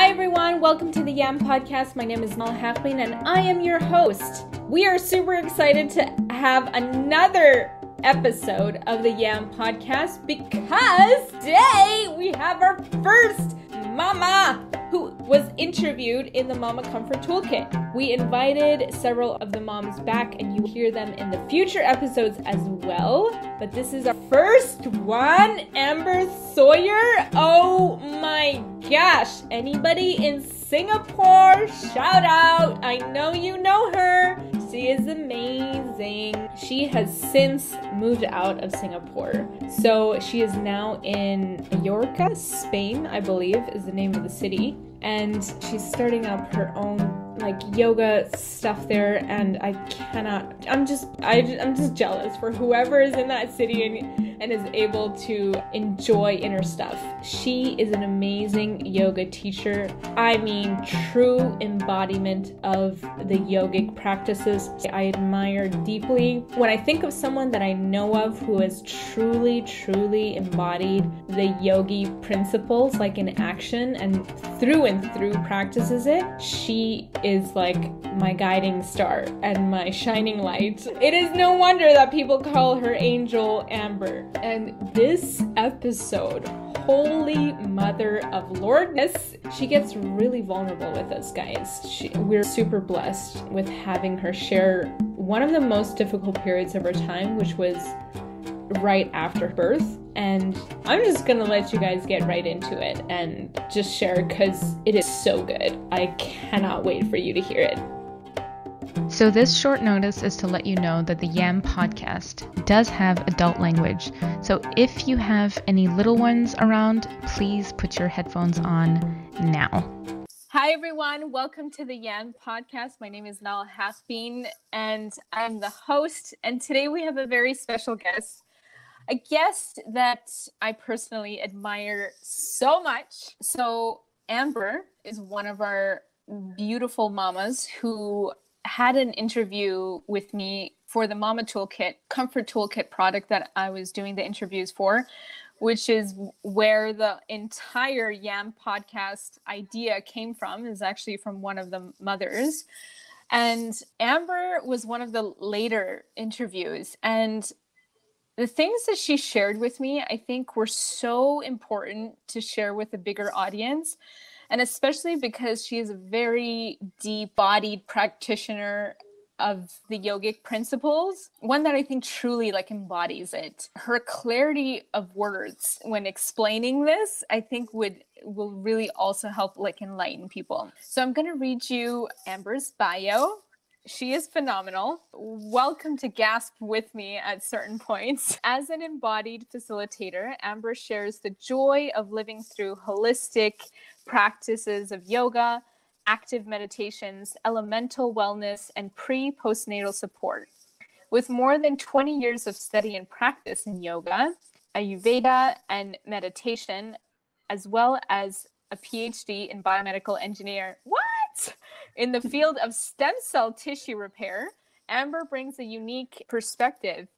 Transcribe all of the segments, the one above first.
Hi everyone, welcome to the YAM podcast. My name is Nahal and I am your host. We are super excited to have another episode of the YAM podcast because today we have our first mama who was interviewed in the Mama Comfort Toolkit. We invited several of the moms back and you hear them in the future episodes as well. But this is our first one, Amber Sawyer. Oh my gosh. Anybody in Singapore? Shout out. I know you know her. She is amazing. She has since moved out of Singapore. So she is now in Mallorca, Spain, I believe is the name of the city. And she's starting up her own yoga stuff there, and I'm just jealous for whoever is in that city and is able to enjoy inner stuff. She is an amazing yoga teacher. I mean, true embodiment of the yogic practices. I admire deeply. When I think of someone that I know of who has truly embodied the yogi principles in action and through practices it, she is my guiding star and my shining light. It is no wonder that people call her Angel Amber. And this episode, Holy Mother of Lordness, she gets really vulnerable with us, guys. We're super blessed with having her share one of the most difficult periods of her time, which was right after birth. And I'm just gonna let you guys get right into it and just share because it is so good. I cannot wait for you to hear it. So this short notice is to let you know that the YAM podcast does have adult language. So if you have any little ones around, please put your headphones on now. Hi everyone, welcome to the YAM podcast. My name is Nahal and I'm the host. And today we have a very special guest. A guest that I personally admire so much. So Amber is one of our beautiful mamas who had an interview with me for the Mama Toolkit, Comfort Toolkit product that I was doing the interviews for, which is where the entire YAM podcast idea came from, is actually from one of the mothers. And Amber was one of the later interviews. And the things that she shared with me, I think were so important to share with a bigger audience. And especially because she is a very deep-bodied practitioner of the yogic principles, one that I think truly embodies it. Her clarity of words when explaining this, I think will really also help enlighten people. So I'm going to read you Amber's bio. She is phenomenal. Welcome to gasp with me at certain points. As an embodied facilitator, Amber shares the joy of living through holistic practices of yoga, active meditations, elemental wellness, and pre-postnatal support. With more than 20 years of study and practice in yoga, Ayurveda, and meditation, as well as a PhD in Biomedical Engineering. What? In the field of stem cell tissue repair, Amber brings a unique perspective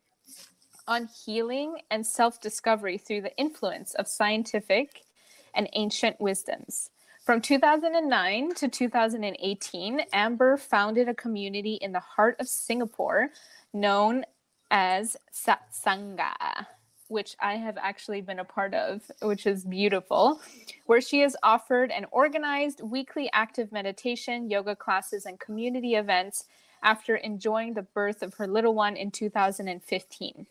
on healing and self-discovery through the influence of scientific and ancient wisdoms. From 2009 to 2018, Amber founded a community in the heart of Singapore known as Satsanga, which I have actually been a part of, which is beautiful, where she has offered and organized weekly active meditation, yoga classes, and community events after enjoying the birth of her little one in 2015.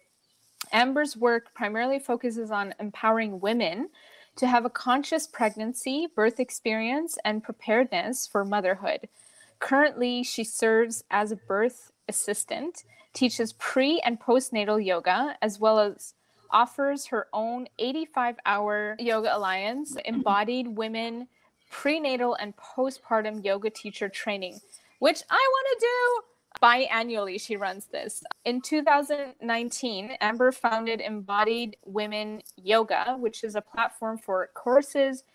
Amber's work primarily focuses on empowering women to have a conscious pregnancy, birth experience, and preparedness for motherhood. Currently, she serves as a birth assistant, teaches pre- and postnatal yoga, as well as offers her own 85-hour Yoga Alliance, embodied women, prenatal and postpartum yoga teacher training, which I want to do. Biannually, she runs this. In 2019, Amber founded Embodied Women Yoga, which is a platform for courses,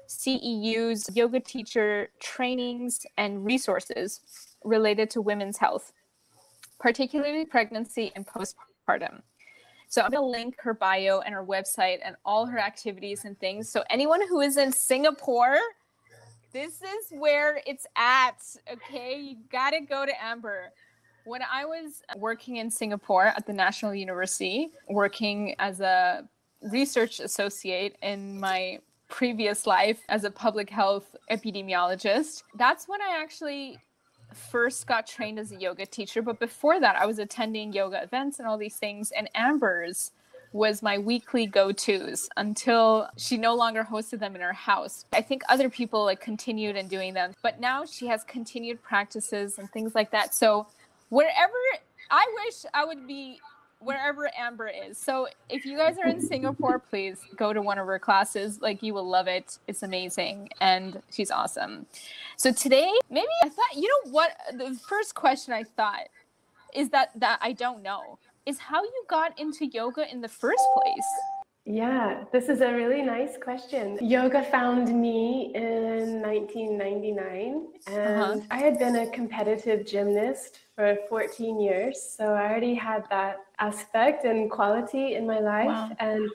CEUs, yoga teacher trainings, and resources related to women's health, particularly pregnancy and postpartum. So I'm going to link her bio and her website and all her activities and things. So anyone who is in Singapore, This is where it's at. Okay, you gotta go to Amber. When I was working in Singapore at the National University, working as a research associate in my previous life as a public health epidemiologist, that's when I actually first got trained as a yoga teacher. But before that, I was attending yoga events and all these things. And Amber's was my weekly go-tos until she no longer hosted them in her house. I think other people like continued in doing them, but now she has continued practices and things like that. So wherever, I wish I would be wherever Amber is. So if you guys are in Singapore, please go to one of her classes. Like, you will love it. It's amazing. And she's awesome. So today, maybe I thought, you know what? The first question I thought is that I don't know is how you got into yoga in the first place. Yeah, this is a really nice question. Yoga found me in 1999, and I had been a competitive gymnast for 14 years. So I already had that aspect and quality in my life. Wow. And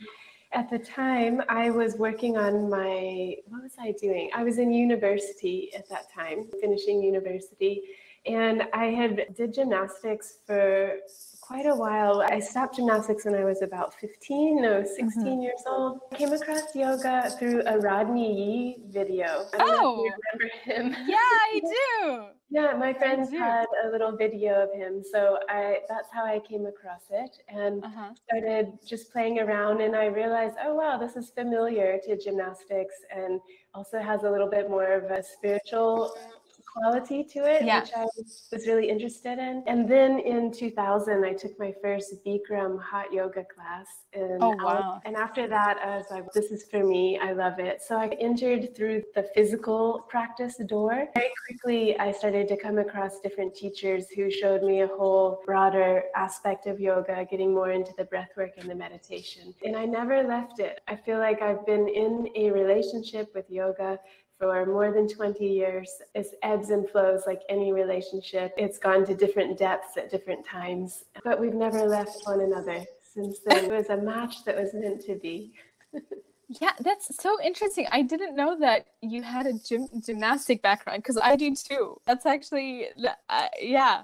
at the time, I was working on what was I doing? I was in university at that time, finishing university. And I did gymnastics for quite a while. I stopped gymnastics when I was about 16 years old. I came across yoga through a Rodney Yee video. I don't know if you remember him. Yeah, I do. Yeah, my friends had a little video of him, so that's how I came across it and started just playing around, and I realized, oh wow, this is familiar to gymnastics and also has a little bit more of a spiritual quality to it, which I was really interested in. And then in 2000, I took my first Bikram hot yoga class. And after that, I was like, this is for me. I love it. So I entered through the physical practice door. Very quickly, I started to come across different teachers who showed me a whole broader aspect of yoga, getting more into the breath work and the meditation. And I never left it. I feel like I've been in a relationship with yoga for more than 20 years. It's ebbs and flows like any relationship. It's gone to different depths at different times, but we've never left one another since then. It was a match that was meant to be. Yeah, that's so interesting. I didn't know that you had a gymnastic background, because I do too. That's actually, yeah.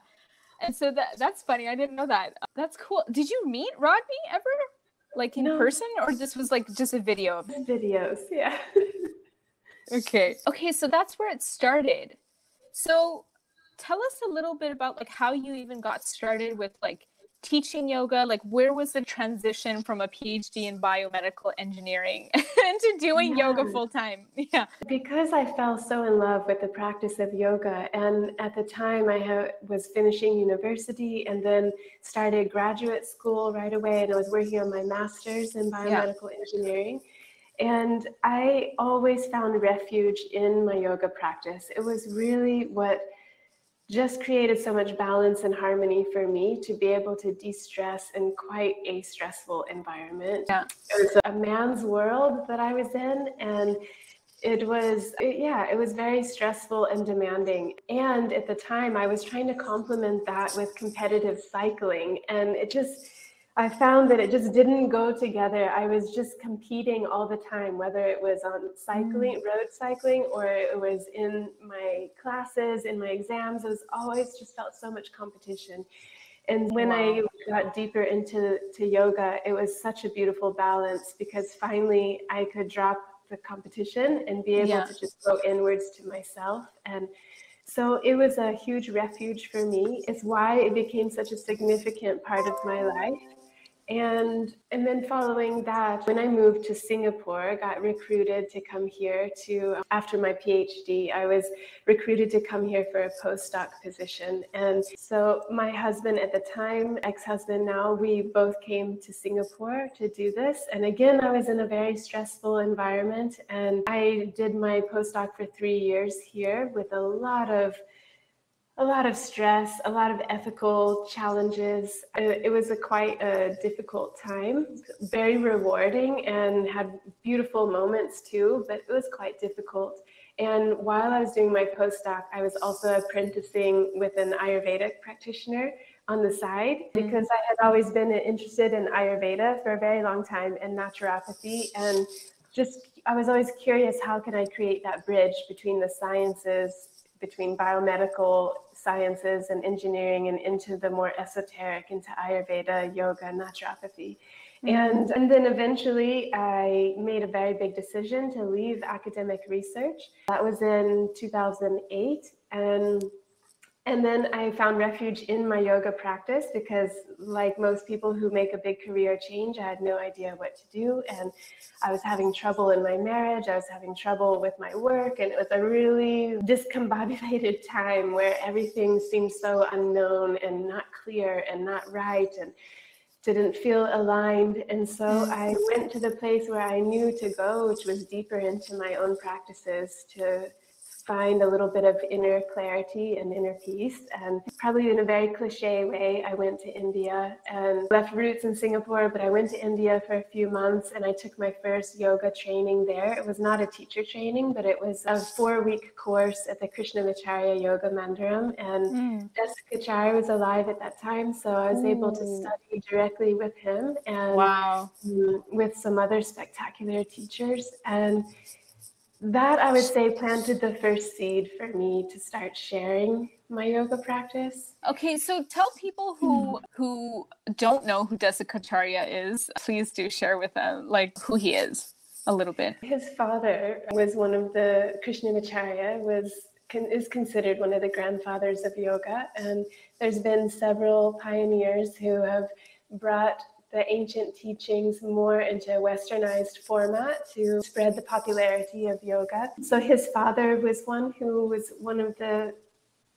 And so that's funny. I didn't know that. That's cool. Did you meet Rodney ever? Like in person, or this was like just a video? Videos, yeah. Okay, so that's where it started. So tell us a little bit about like how you even got started with like teaching yoga. Like, where was the transition from a PhD in biomedical engineering into doing yoga full time? Yeah. Because I fell so in love with the practice of yoga, and at the time I was finishing university and then started graduate school right away, and I was working on my master's in biomedical engineering. And I always found refuge in my yoga practice. It was really what just created so much balance and harmony for me to be able to de-stress in quite a stressful environment. Yeah. It was a man's world that I was in, and it was very stressful and demanding. And at the time, I was trying to complement that with competitive cycling, and I found that it just didn't go together. I was just competing all the time, whether it was on cycling, road cycling, or it was in my classes, in my exams. It was always just felt so much competition. And when I got deeper into yoga, it was such a beautiful balance, because finally I could drop the competition and be able to just go inwards to myself. And so it was a huge refuge for me. It's why it became such a significant part of my life. And then following that, when I moved to Singapore, I got recruited to come here after my PhD, I was recruited to come here for a postdoc position. And so my husband at the time, ex-husband now, we both came to Singapore to do this. And again, I was in a very stressful environment, and I did my postdoc for 3 years here with a lot of stress, a lot of ethical challenges. It was quite a difficult time, very rewarding, and had beautiful moments too, but it was quite difficult. And while I was doing my postdoc, I was also apprenticing with an Ayurvedic practitioner on the side, because I had always been interested in Ayurveda for a very long time, and naturopathy, and I was always curious, how can I create that bridge between the sciences, between biomedical sciences and engineering, and into the more esoteric, into Ayurveda, yoga, naturopathy. And then eventually I made a very big decision to leave academic research. That was in 2008. And then I found refuge in my yoga practice because, like most people who make a big career change, I had no idea what to do. And I was having trouble in my marriage. I was having trouble with my work. And it was a really discombobulated time where everything seemed so unknown and not clear and not right and didn't feel aligned. And so I went to the place where I knew to go, which was deeper into my own practices, to find a little bit of inner clarity and inner peace. And probably in a very cliche way, I went to India and left roots in Singapore, but I went to India for a few months and I took my first yoga training there. It was not a teacher training, but it was a 4-week course at the Krishnamacharya Yoga Mandiram. And Desikachar was alive at that time, so I was able to study directly with him and with some other spectacular teachers. And that, I would say, planted the first seed for me to start sharing my yoga practice. Okay, so tell people who don't know who Desikacharya is, please do share with them, like, who he is a little bit. His father was one of the Krishnamacharya, is considered one of the grandfathers of yoga. And there's been several pioneers who have brought the ancient teachings more into a westernized format to spread the popularity of yoga. So his father was one who was one of the,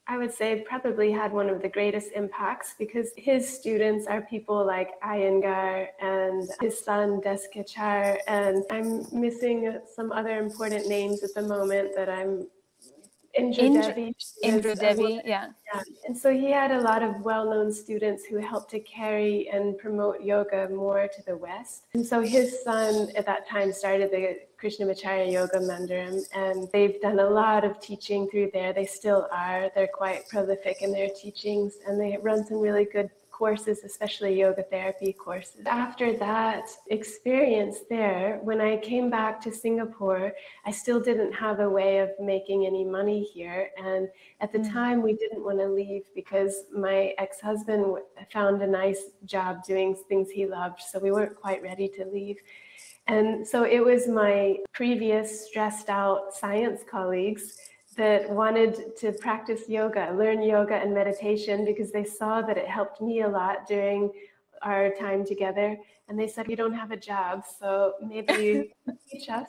I would say, probably had one of the greatest impacts, because his students are people like Iyengar and his son Desikachar, and I'm missing some other important names at the moment that I'm Indra Devi, yeah. And so he had a lot of well-known students who helped to carry and promote yoga more to the West. And so his son at that time started the Krishnamacharya Yoga Mandiram, and they've done a lot of teaching through there. They still are. They're quite prolific in their teachings, and they run some really good courses, especially yoga therapy courses. After that experience there, when I came back to Singapore, I still didn't have a way of making any money here. And at the time, we didn't want to leave because my ex-husband found a nice job doing things he loved. So we weren't quite ready to leave. And so it was my previous stressed out science colleagues that wanted to practice yoga, learn yoga and meditation, because they saw that it helped me a lot during our time together. And they said, "You don't have a job, so maybe you teach us."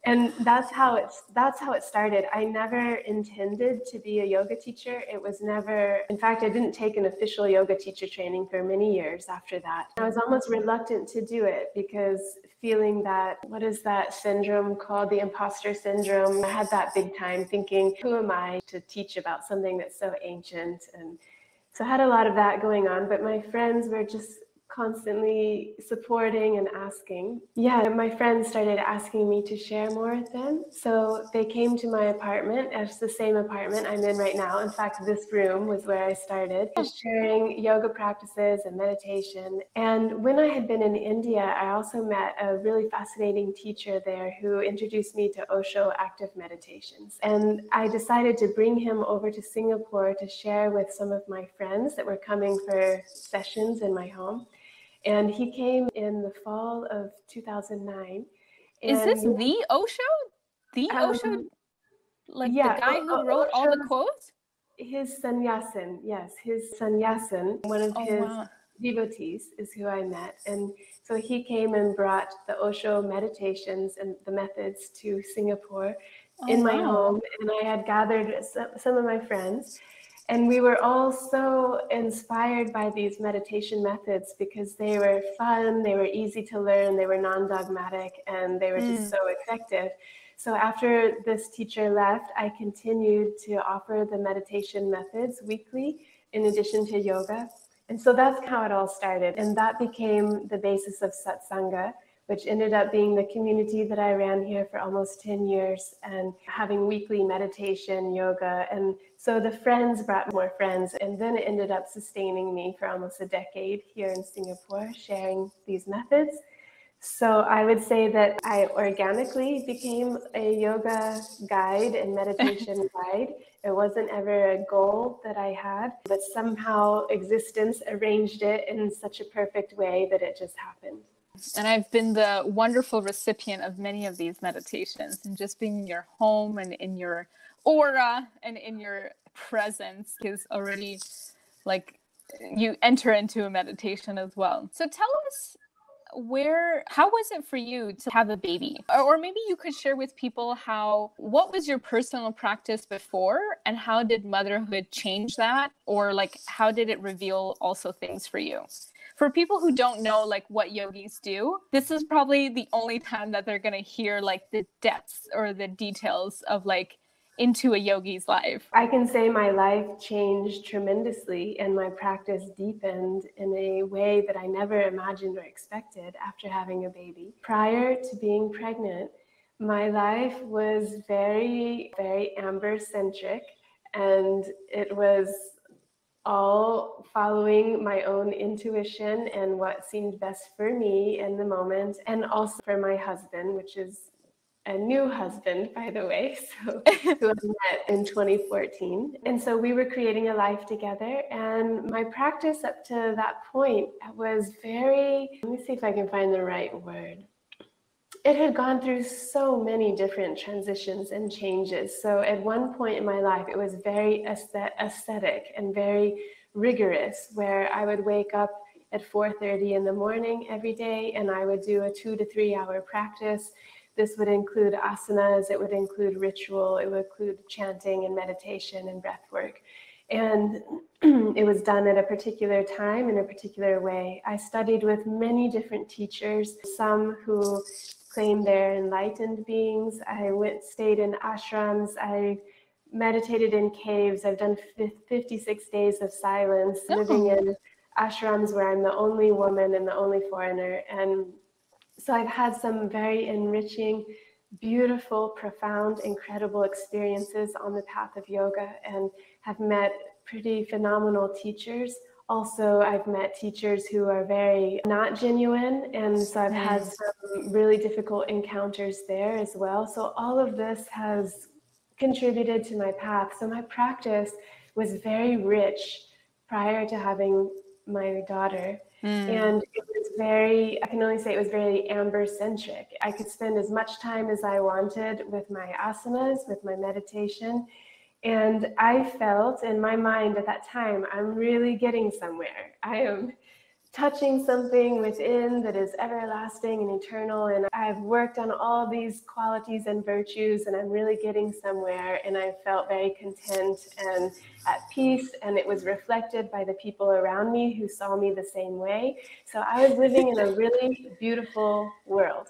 And that's how it started. I never intended to be a yoga teacher. It was never, in fact, I didn't take an official yoga teacher training for many years after that. I was almost reluctant to do it because feeling that, what is that syndrome called? The imposter syndrome. I had that big time thinking, who am I to teach about something that's so ancient? And so I had a lot of that going on, but my friends were just constantly supporting and asking. Yeah, my friends started asking me to share more with them. So they came to my apartment. It's the same apartment I'm in right now. In fact, this room was where I started, just sharing yoga practices and meditation. And when I had been in India, I also met a really fascinating teacher there who introduced me to Osho active meditations. And I decided to bring him over to Singapore to share with some of my friends that were coming for sessions in my home. And he came in the fall of 2009. Is this the Osho? The Osho? Like the guy who wrote all the quotes? His sannyasin, yes. His sannyasin, one of his devotees, is who I met. And so he came and brought the Osho meditations and the methods to Singapore in my home. And I had gathered some of my friends. And we were all so inspired by these meditation methods because they were fun, they were easy to learn, they were non-dogmatic, and they were just so effective. So after this teacher left, I continued to offer the meditation methods weekly in addition to yoga. And so that's how it all started. And that became the basis of Satsanga, which ended up being the community that I ran here for almost 10 years, and having weekly meditation, yoga. And so the friends brought more friends, and then it ended up sustaining me for almost a decade here in Singapore, sharing these methods. So I would say that I organically became a yoga guide and meditation guide. It wasn't ever a goal that I had, but somehow existence arranged it in such a perfect way that it just happened. And I've been the wonderful recipient of many of these meditations, and just being in your home and in your aura and in your presence is already like you enter into a meditation as well. So tell us, how was it for you to have a baby? Or maybe you could share with people what was your personal practice before, and how did motherhood change that? Or like, how did it reveal also things for you? For people who don't know like what yogis do, this is probably the only time that they're going to hear like the depths or the details of like into a yogi's life. I can say my life changed tremendously and my practice deepened in a way that I never imagined or expected after having a baby. Prior to being pregnant, my life was very, very amber-centric, and it was all following my own intuition and what seemed best for me in the moment, and also for my husband, which is a new husband, by the way, who I met in 2014. And so we were creating a life together. And my practice up to that point was let me see if I can find the right word. It had gone through so many different transitions and changes. So at one point in my life, it was very aesthetic and very rigorous, where I would wake up at 4:30 in the morning every day, and I would do a 2 to 3 hour practice. This would include asanas, it would include ritual, it would include chanting and meditation and breath work. And it was done at a particular time in a particular way. I studied with many different teachers, some who claim they're enlightened beings. I stayed in ashrams, I meditated in caves, I've done 56 days of silence, living in ashrams where I'm the only woman and the only foreigner. And so I've had some very enriching, beautiful, profound, incredible experiences on the path of yoga, and have met pretty phenomenal teachers. Also, I've met teachers who are very not genuine, and so I've had some really difficult encounters there as well. So all of this has contributed to my path. So my practice was very rich prior to having my daughter. And it was I can only say it was very amber-centric. I could spend as much time as I wanted with my asanas, with my meditation. And I felt in my mind at that time, I'm really getting somewhere. I am touching something within that is everlasting and eternal. And I've worked on all these qualities and virtues, and I'm really getting somewhere. And I felt very content and at peace. And it was reflected by the people around me who saw me the same way. So I was living in a really beautiful world.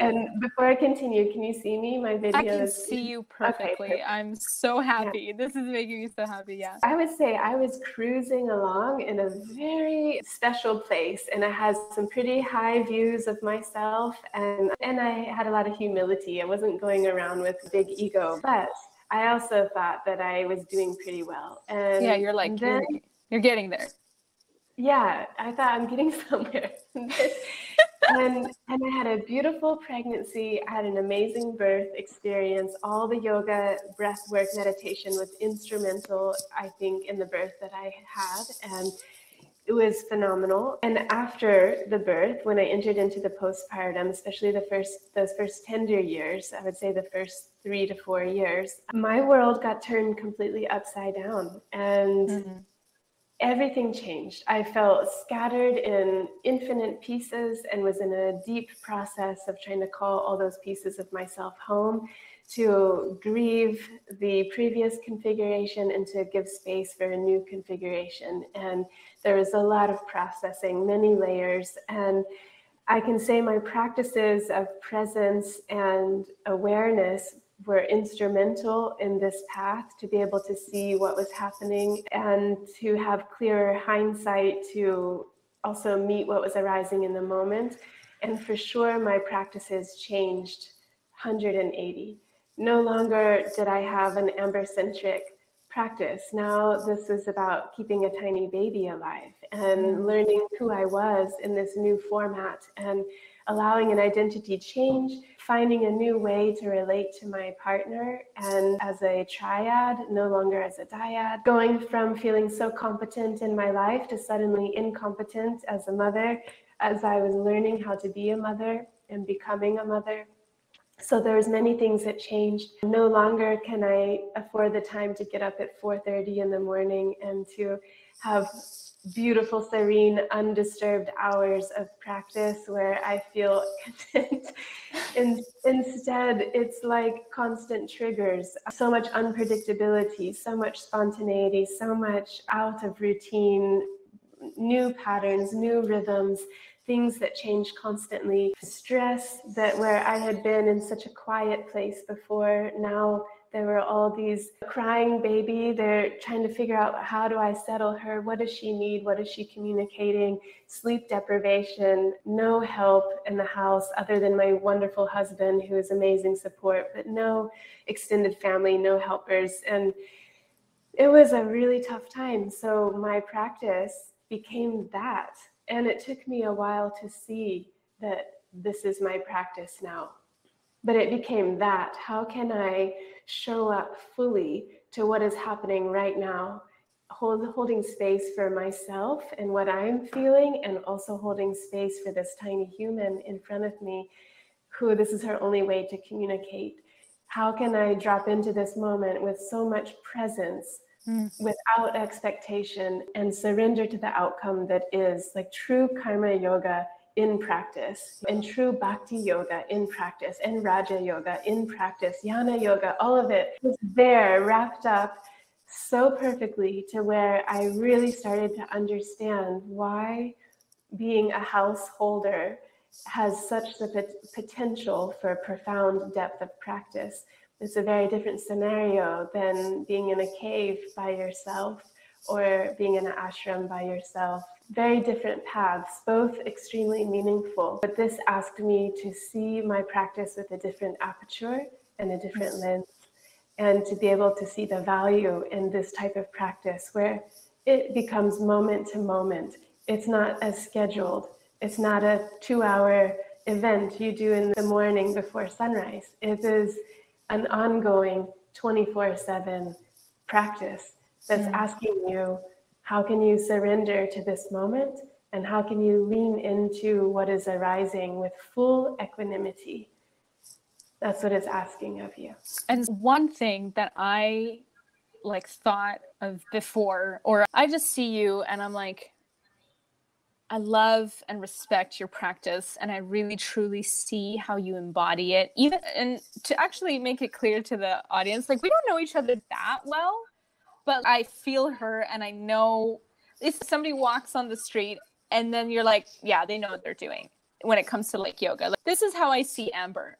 And before I continue, can you see me? My video I can see you perfectly. Okay, I'm so happy. Yeah. This is making me so happy. Yeah. I would say I was cruising along in a very special place, and I had some pretty high views of myself, and I had a lot of humility. I wasn't going around with big ego, but I also thought that I was doing pretty well. And yeah, you're like, you're getting there. Yeah, I thought I'm getting somewhere. And I had a beautiful pregnancy. I had an amazing birth experience. All the yoga, breath work, meditation was instrumental, I think, in the birth that I had. And it was phenomenal. And after the birth, when I entered into the postpartum, especially those first tender years, I would say the first 3 to 4 years, my world got turned completely upside down. And everything changed. I felt scattered in infinite pieces and was in a deep process of trying to call all those pieces of myself home, to grieve the previous configuration and to give space for a new configuration. And there was a lot of processing, many layers. And I can say my practices of presence and awareness were instrumental in this path, to be able to see what was happening and to have clearer hindsight to also meet what was arising in the moment. And for sure, my practices changed 180. No longer did I have an amber-centric practice. Now this was about keeping a tiny baby alive and learning who I was in this new format. And allowing an identity change, finding a new way to relate to my partner, and as a triad, no longer as a dyad, going from feeling so competent in my life to suddenly incompetent as a mother, as I was learning how to be a mother and becoming a mother. So there's many things that changed. No longer can I afford the time to get up at 4:30 in the morning and to have beautiful, serene, undisturbed hours of practice where I feel content. Instead, it's like constant triggers, so much unpredictability, so much spontaneity, so much out of routine, new patterns, new rhythms, things that change constantly. Stress that where I had been in such a quiet place before, now there were all these crying baby. They're trying to figure out, how do I settle her? What does she need? What is she communicating? Sleep deprivation, no help in the house other than my wonderful husband, who is amazing support, but no extended family, no helpers. And it was a really tough time. So my practice became that. And it took me a while to see that this is my practice now. But it became that. How can I show up fully to what is happening right now? Holding space for myself and what I'm feeling, and also holding space for this tiny human in front of me, who this is her only way to communicate. How can I drop into this moment with so much presence, without expectation, and surrender to the outcome that is, like true karma yoga in practice, and true bhakti yoga in practice, and raja yoga in practice, jnana yoga, all of it was there wrapped up so perfectly, to where I really started to understand why being a householder has such the potential for profound depth of practice. It's a very different scenario than being in a cave by yourself or being in an ashram by yourself. Very different paths, both extremely meaningful. But this asked me to see my practice with a different aperture and a different lens, and to be able to see the value in this type of practice where it becomes moment to moment. It's not as scheduled. It's not a 2-hour event you do in the morning before sunrise. It is an ongoing 24/7 practice that's asking you, how can you surrender to this moment, and how can you lean into what is arising with full equanimity? That's what it's asking of you. And one thing that I thought of before, or I just see you and I'm like, I love and respect your practice, and I really truly see how you embody it. Even, and to actually make it clear to the audience, we don't know each other that well, but I feel her, and I know if somebody walks on the street and then you're like, yeah, they know what they're doing when it comes to yoga. This is how I see Amber.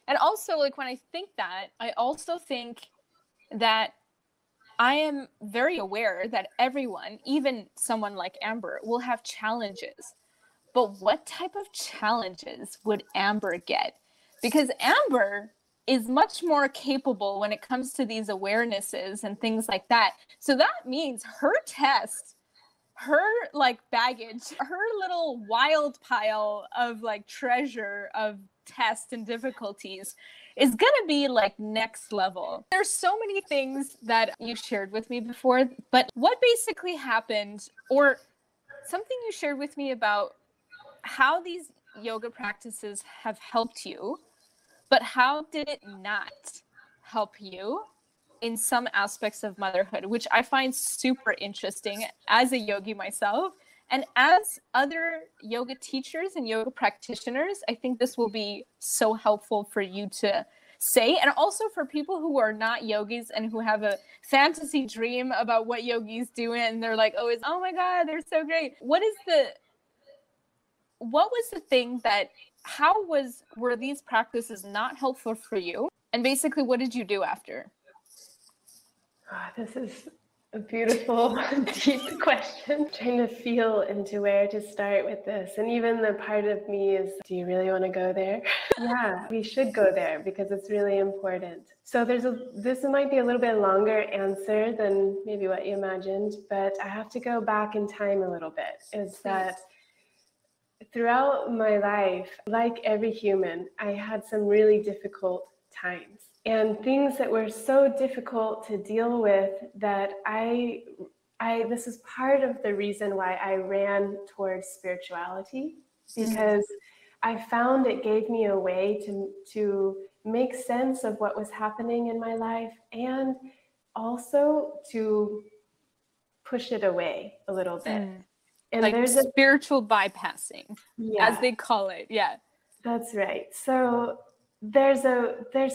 And also when I think that, I also think that I am very aware that everyone, even someone like Amber, will have challenges. But what type of challenges would Amber get? Because Amber is much more capable when it comes to these awarenesses and things like that. So that means her test, her baggage, her little wild pile of treasure of tests and difficulties is going to be next level. There's so many things that you shared with me before, but what basically happened, or something you shared with me about how these yoga practices have helped you, but how did it not help you in some aspects of motherhood, which I find super interesting as a yogi myself. And as other yoga teachers and yoga practitioners, I think this will be so helpful for you to say. And also for people who are not yogis and who have a fantasy dream about what yogis do. And they're like, oh my God, they're so great. What was the thing that, were these practices not helpful for you? And basically, what did you do after? Oh, this is a beautiful, deep question. Trying to feel into where to start with this. And even the part of me is, do you really want to go there? Yeah, we should go there because it's really important. So this might be a little bit longer answer than maybe what you imagined, but I have to go back in time a little bit. Is that throughout my life, like every human, I had some really difficult times and things that were so difficult to deal with that this is part of the reason why I ran towards spirituality, because I found it gave me a way to make sense of what was happening in my life and also to push it away a little bit. And like there's spiritual bypassing, yeah, as they call it. Yeah. that's right. So there's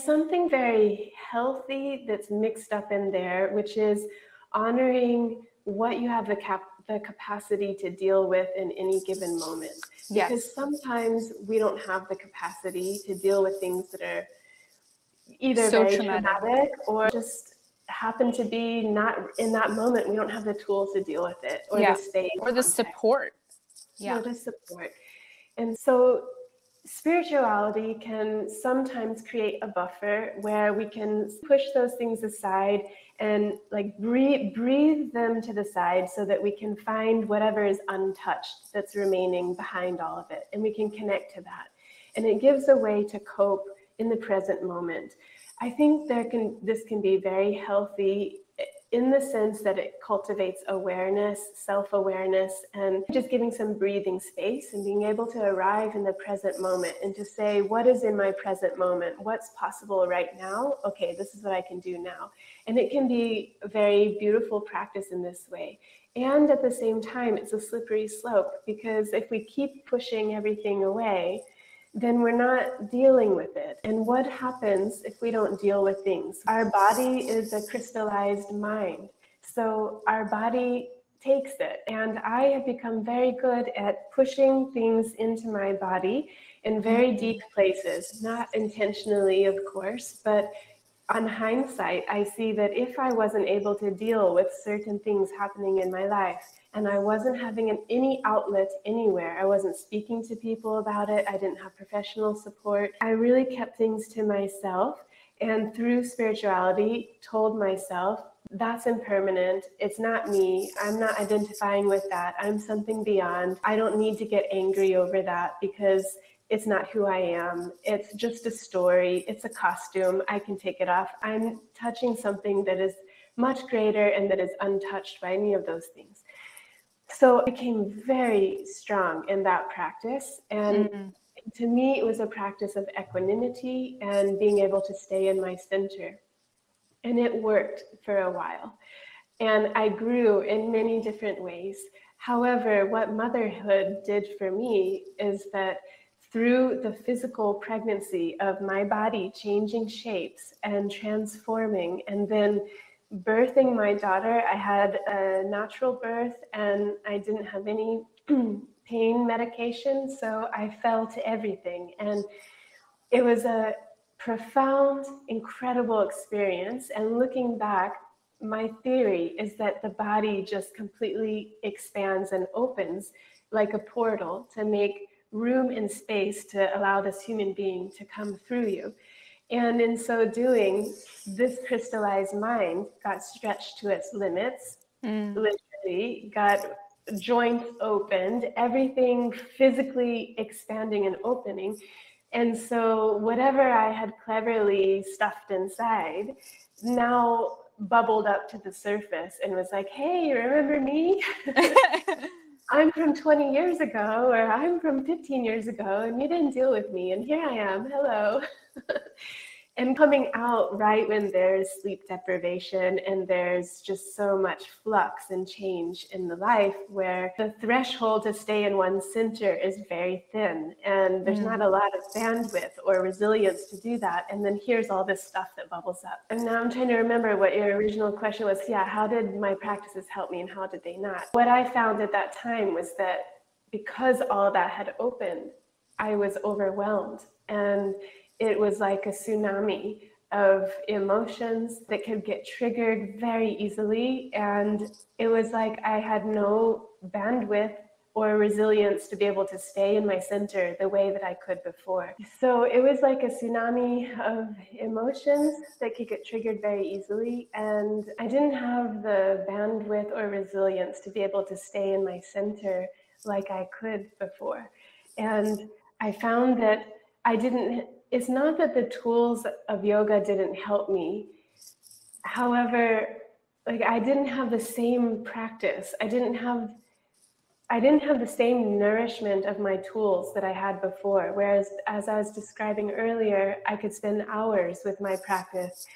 something very healthy that's mixed up in there, which is honoring what you have the capacity to deal with in any given moment. Because sometimes we don't have the capacity to deal with things that are either So very traumatic or just happen to be not in that moment. We don't have the tools to deal with it or to stay in or the support. Or the support. And so spirituality can sometimes create a buffer where we can push those things aside and like breathe them to the side so that we can find whatever is untouched that's remaining behind all of it, and we can connect to that. And it gives a way to cope in the present moment. I think this can be very healthy in the sense that it cultivates awareness, self-awareness, and just giving some breathing space and being able to arrive in the present moment and to say, what is in my present moment? What's possible right now? Okay, this is what I can do now. And it can be a very beautiful practice in this way. And at the same time, it's a slippery slope, because if we keep pushing everything away, then we're not dealing with it. And what happens if we don't deal with things? Our body is a crystallized mind. So our body takes it. And I have become very good at pushing things into my body in very deep places, not intentionally, of course, but on hindsight, I see that if I wasn't able to deal with certain things happening in my life, and I wasn't having any outlet anywhere, I wasn't speaking to people about it, I didn't have professional support, I really kept things to myself, and through spirituality told myself, that's impermanent, it's not me, I'm not identifying with that, I'm something beyond, I don't need to get angry over that because it's not who I am, it's just a story, it's a costume, I can take it off, I'm touching something that is much greater and that is untouched by any of those things. So I became very strong in that practice. And to me, it was a practice of equanimity and being able to stay in my center. And it worked for a while. And I grew in many different ways. However, what motherhood did for me is that through the physical pregnancy of my body changing shapes and transforming, and then birthing my daughter, I had a natural birth and I didn't have any pain medication, so I fell to everything. And it was a profound, incredible experience. And looking back, my theory is that the body just completely expands and opens like a portal to make room and space to allow this human being to come through you. And in so doing, this crystallized mind got stretched to its limits, literally, got joints opened, everything physically expanding and opening. And so whatever I had cleverly stuffed inside now bubbled up to the surface and was like, hey, remember me? I'm from 20 years ago, or I'm from 15 years ago, and you didn't deal with me, and here I am, hello. And coming out right when there's sleep deprivation and there's just so much flux and change in the life, where the threshold to stay in one center is very thin and there's not a lot of bandwidth or resilience to do that. And then here's all this stuff that bubbles up. And now I'm trying to remember what your original question was. Yeah, how did my practices help me and how did they not? What I found at that time was that because all that had opened, I was overwhelmed, and it was like a tsunami of emotions that could get triggered very easily. And it was like I had no bandwidth or resilience to be able to stay in my center the way that I could before. So it was like a tsunami of emotions that could get triggered very easily. And I didn't have the bandwidth or resilience to be able to stay in my center like I could before. And I found that it's not that the tools of yoga didn't help me. However, like I didn't have the same practice. I didn't have the same nourishment of my tools that I had before. Whereas, as I was describing earlier, I could spend hours with my practice.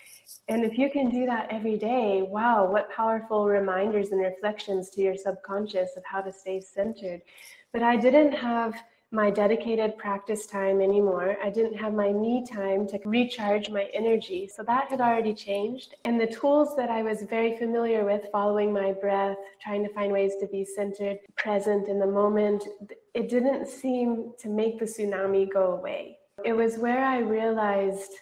And if you can do that every day, wow, what powerful reminders and reflections to your subconscious of how to stay centered. But I didn't have my dedicated practice time anymore. I didn't have my me time to recharge my energy. So that had already changed. And the tools that I was very familiar with, following my breath, trying to find ways to be centered, present in the moment, it didn't seem to make the tsunami go away. It was where I realized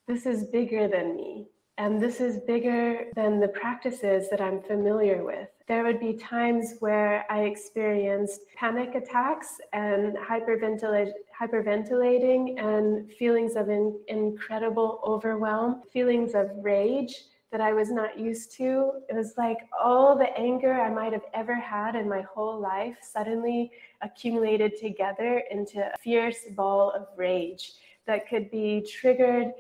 this is bigger than me. And this is bigger than the practices that I'm familiar with. There would be times where I experienced panic attacks and hyperventilating and feelings of incredible overwhelm, feelings of rage that I was not used to. It was like all the anger I might have ever had in my whole life suddenly accumulated together into a fierce ball of rage that could be triggered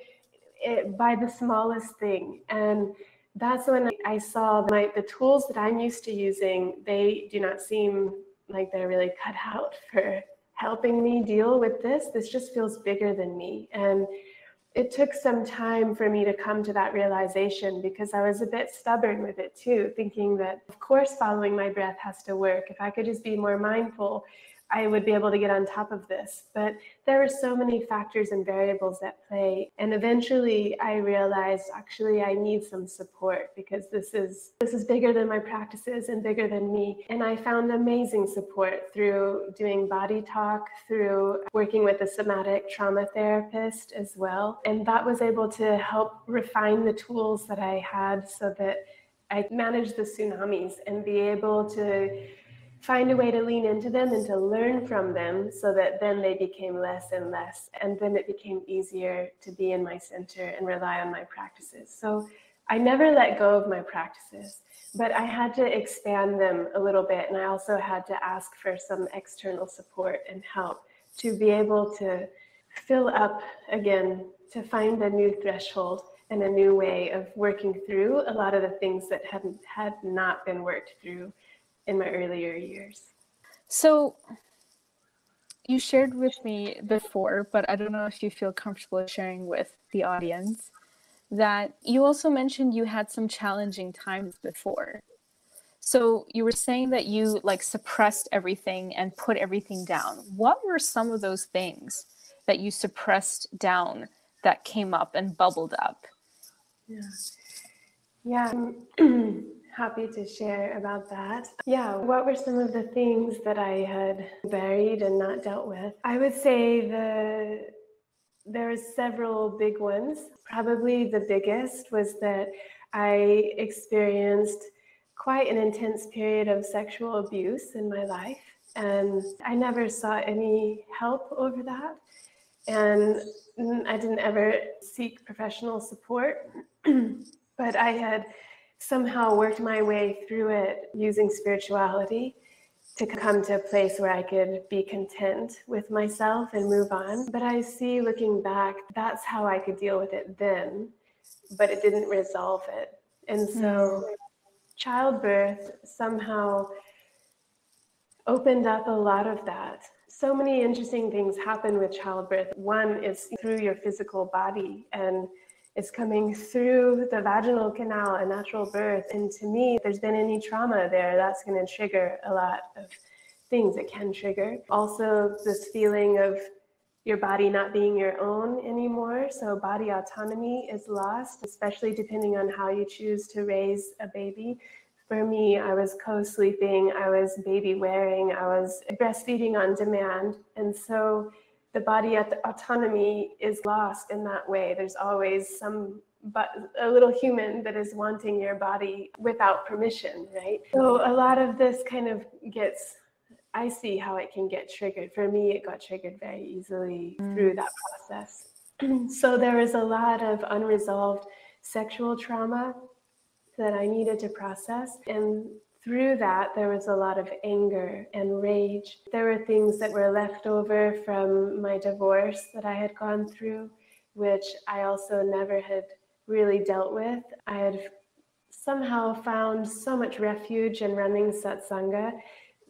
by the smallest thing. And that's when I saw the tools that I'm used to using, they do not seem like they're really cut out for helping me deal with this. This just feels bigger than me. And it took some time for me to come to that realization, because I was a bit stubborn with it too, thinking that of course following my breath has to work. If I could just be more mindful, I would be able to get on top of this. But there were so many factors and variables at play. And eventually I realized, actually, I need some support, because this is bigger than my practices and bigger than me. And I found amazing support through doing body talk, through working with a somatic trauma therapist as well. And that was able to help refine the tools that I had so that I managed the tsunamis and be able to find a way to lean into them and to learn from them, so that then they became less and less. And then it became easier to be in my center and rely on my practices. So I never let go of my practices, but I had to expand them a little bit. And I also had to ask for some external support and help to be able to fill up again, to find a new threshold and a new way of working through a lot of the things that had not been worked through in my earlier years. So you shared with me before, but I don't know if you feel comfortable sharing with the audience, that you also mentioned you had some challenging times before. So you were saying that you suppressed everything and put everything down. What were some of those things that you suppressed down that came up and bubbled up? Yeah. Happy to share about that. Yeah, what were some of the things that I had buried and not dealt with? I would say there were several big ones. Probably the biggest was that I experienced quite an intense period of sexual abuse in my life, and I never sought any help over that. And I didn't ever seek professional support, but I had somehow worked my way through it using spirituality to come to a place where I could be content with myself and move on. But I see, looking back, that's how I could deal with it then, but it didn't resolve it. And so childbirth somehow opened up a lot of that. So many interesting things happen with childbirth. One is through your physical body, and it's coming through the vaginal canal, a natural birth. And to me, if there's been any trauma there, that's going to trigger a lot of things it can trigger. Also, this feeling of your body not being your own anymore. So body autonomy is lost, especially depending on how you choose to raise a baby. For me, I was co-sleeping, I was baby wearing, I was breastfeeding on demand. And so the body autonomy is lost in that way. There's always a little human that is wanting your body without permission, right? So a lot of this kind of I see how it can get triggered. For me, it got triggered very easily through that process. So there was a lot of unresolved sexual trauma that I needed to process. And through that, there was a lot of anger and rage. There were things that were left over from my divorce that I had gone through, which I also never had really dealt with. I had somehow found so much refuge in running satsanga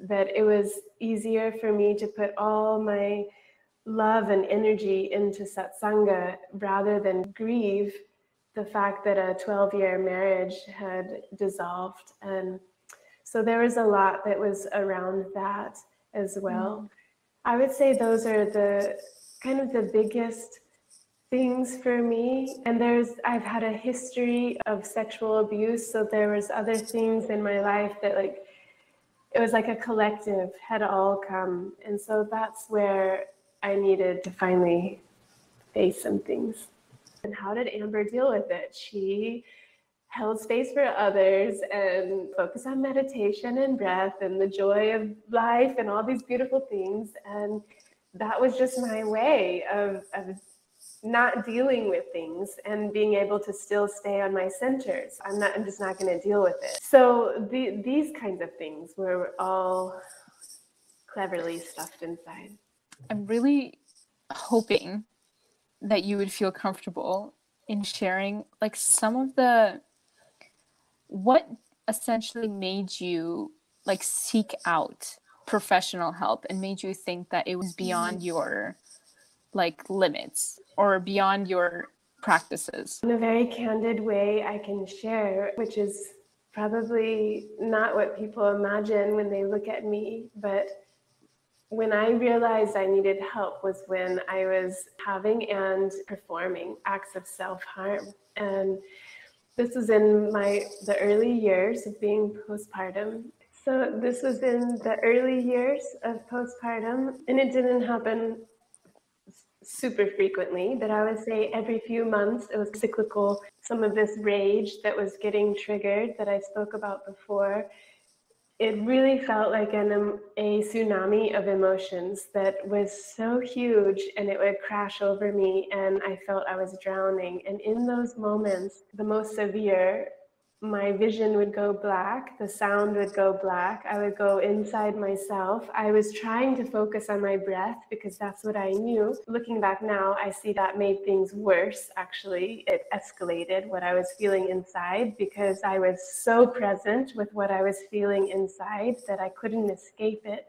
that it was easier for me to put all my love and energy into satsanga rather than grieve the fact that a 12-year marriage had dissolved. And so there was a lot that was around that as well. I would say those are the kind of the biggest things for me. And I've had a history of sexual abuse, so there was other things in my life that it was like a collective had all come. And so that's where I needed to finally face some things. And how did Amber deal with it? She held space for others and focused on meditation and breath and the joy of life and all these beautiful things. And that was just my way of not dealing with things and being able to still stay on my centers. I'm just not going to deal with it. So these kinds of things were all cleverly stuffed inside. I'm really hoping that you would feel comfortable in sharing some of what essentially made you seek out professional help and made you think that it was beyond your limits or beyond your practices. In a very candid way, I can share, which is probably not what people imagine when they look at me, but when I realized I needed help was when I was having and performing acts of self-harm. And this was in the early years of being postpartum. So this was in the early years of postpartum, and it didn't happen super frequently, but I would say every few months it was cyclical. Some of this rage that was getting triggered that I spoke about before, it really felt like a tsunami of emotions that was so huge, and it would crash over me and I felt I was drowning. And in those moments, the most severe, my vision would go black, the sound would go black, I would go inside myself. I was trying to focus on my breath because that's what I knew. Looking back now, I see that made things worse, actually. It escalated what I was feeling inside because I was so present with what I was feeling inside that I couldn't escape it.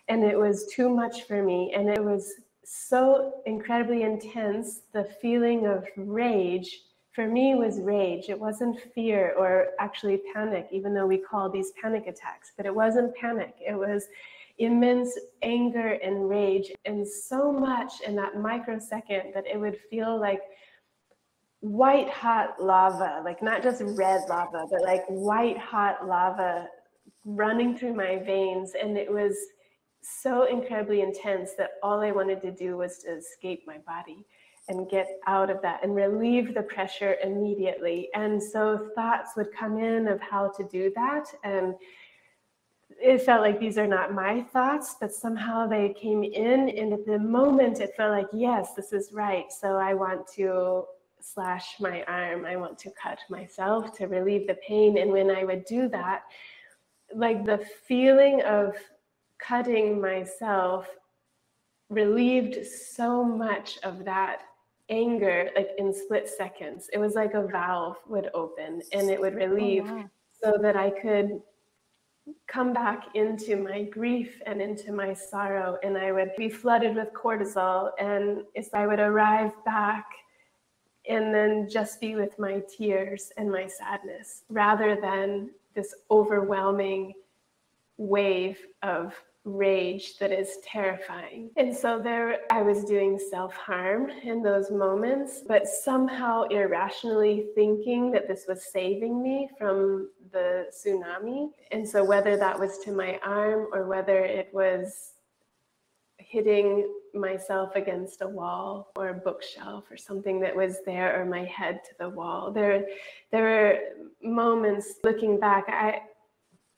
And it was too much for me. And it was so incredibly intense. The feeling of rage for me was rage. It wasn't fear or actually panic, even though we call these panic attacks, but it wasn't panic. It was immense anger and rage, and so much in that microsecond that it would feel like white hot lava, like not just red lava, but like white hot lava running through my veins. And it was so incredibly intense that all I wanted to do was to escape my body and get out of that and relieve the pressure immediately. And so thoughts would come in of how to do that. And it felt like these are not my thoughts, but somehow they came in. And at the moment, it felt like, yes, this is right. So I want to slash my arm. I want to cut myself to relieve the pain. And when I would do that, the feeling of cutting myself relieved so much of that anger, in split seconds. It was like a valve would open and it would relieve. Oh, wow. So that I could come back into my grief and into my sorrow, and I would be flooded with cortisol, and I would arrive back and then just be with my tears and my sadness rather than this overwhelming wave of rage that is terrifying. And so there I was doing self-harm in those moments, but somehow irrationally thinking that this was saving me from the tsunami. And so whether that was to my arm or whether it was hitting myself against a wall or a bookshelf or something that was there, or my head to the wall, there were moments looking back,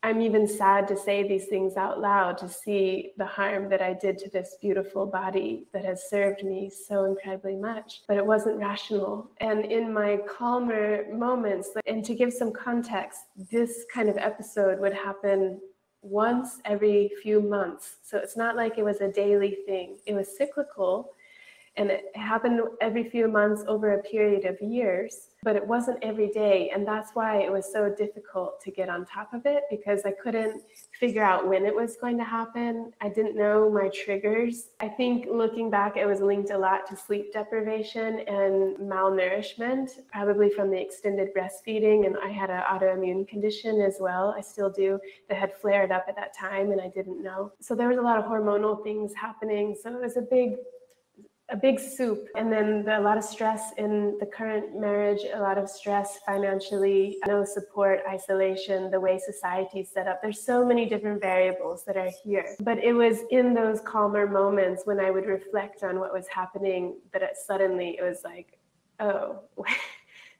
I'm even sad to say these things out loud, to see the harm that I did to this beautiful body that has served me so incredibly much. But it wasn't rational. And in my calmer moments, and to give some context, this kind of episode would happen once every few months. So it's not like it was a daily thing. It was cyclical. And it happened every few months over a period of years, but it wasn't every day. And that's why it was so difficult to get on top of it, because I couldn't figure out when it was going to happen. I didn't know my triggers. I think looking back, it was linked a lot to sleep deprivation and malnourishment, probably from the extended breastfeeding. And I had an autoimmune condition as well. I still do, that had flared up at that time and I didn't know. So there was a lot of hormonal things happening. So it was a big soup. And then a lot of stress in the current marriage, a lot of stress financially, no support, isolation, the way society's set up. There's so many different variables that are here. But it was in those calmer moments when I would reflect on what was happening that suddenly it was like, oh,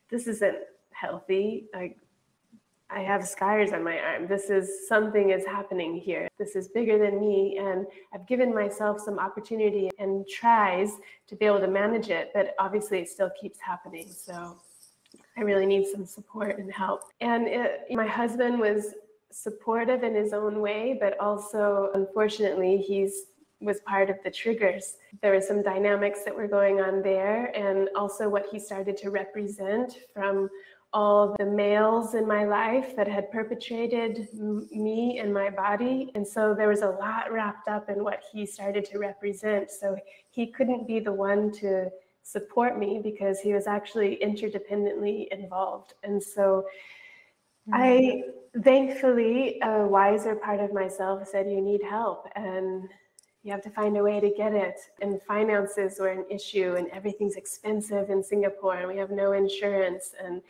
this isn't healthy. I have scars on my arm. Something is happening here. This is bigger than me. And I've given myself some opportunity and tries to be able to manage it, but obviously it still keeps happening. So I really need some support and help. And my husband was supportive in his own way, but also, unfortunately, was part of the triggers. There were some dynamics that were going on there, and also what he started to represent from all the males in my life that had perpetrated me and my body. And so there was a lot wrapped up in what he started to represent. So he couldn't be the one to support me because he was actually interdependently involved. And so I, thankfully, a wiser part of myself said, you need help and you have to find a way to get it. And finances were an issue and everything's expensive in Singapore and we have no insurance. And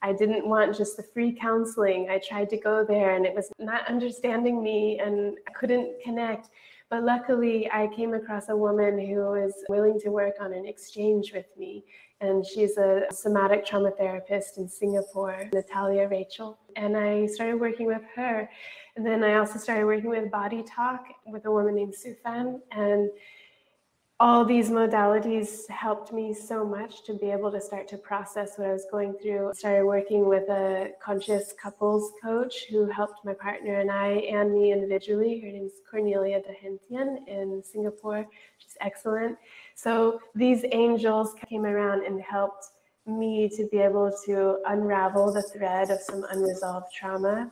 I didn't want just the free counseling. I tried to go there and it was not understanding me and I couldn't connect. But luckily, I came across a woman who was willing to work on an exchange with me. And she's a somatic trauma therapist in Singapore, Natalia Rachel. And I started working with her. And then I also started working with Body Talk with a woman named Sufan. And all these modalities helped me so much to be able to start to process what I was going through. I started working with a conscious couples coach who helped my partner and I and me individually. Her name is Cornelia Dahentian in Singapore. She's excellent. So these angels came around and helped me to be able to unravel the thread of some unresolved trauma,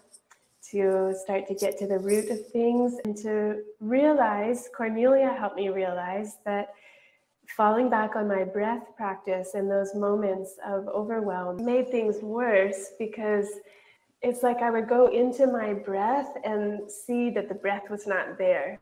to start to get to the root of things and to realize, Cornelia helped me realize that falling back on my breath practice in those moments of overwhelm made things worse, because it's like I would go into my breath and see that the breath was not there.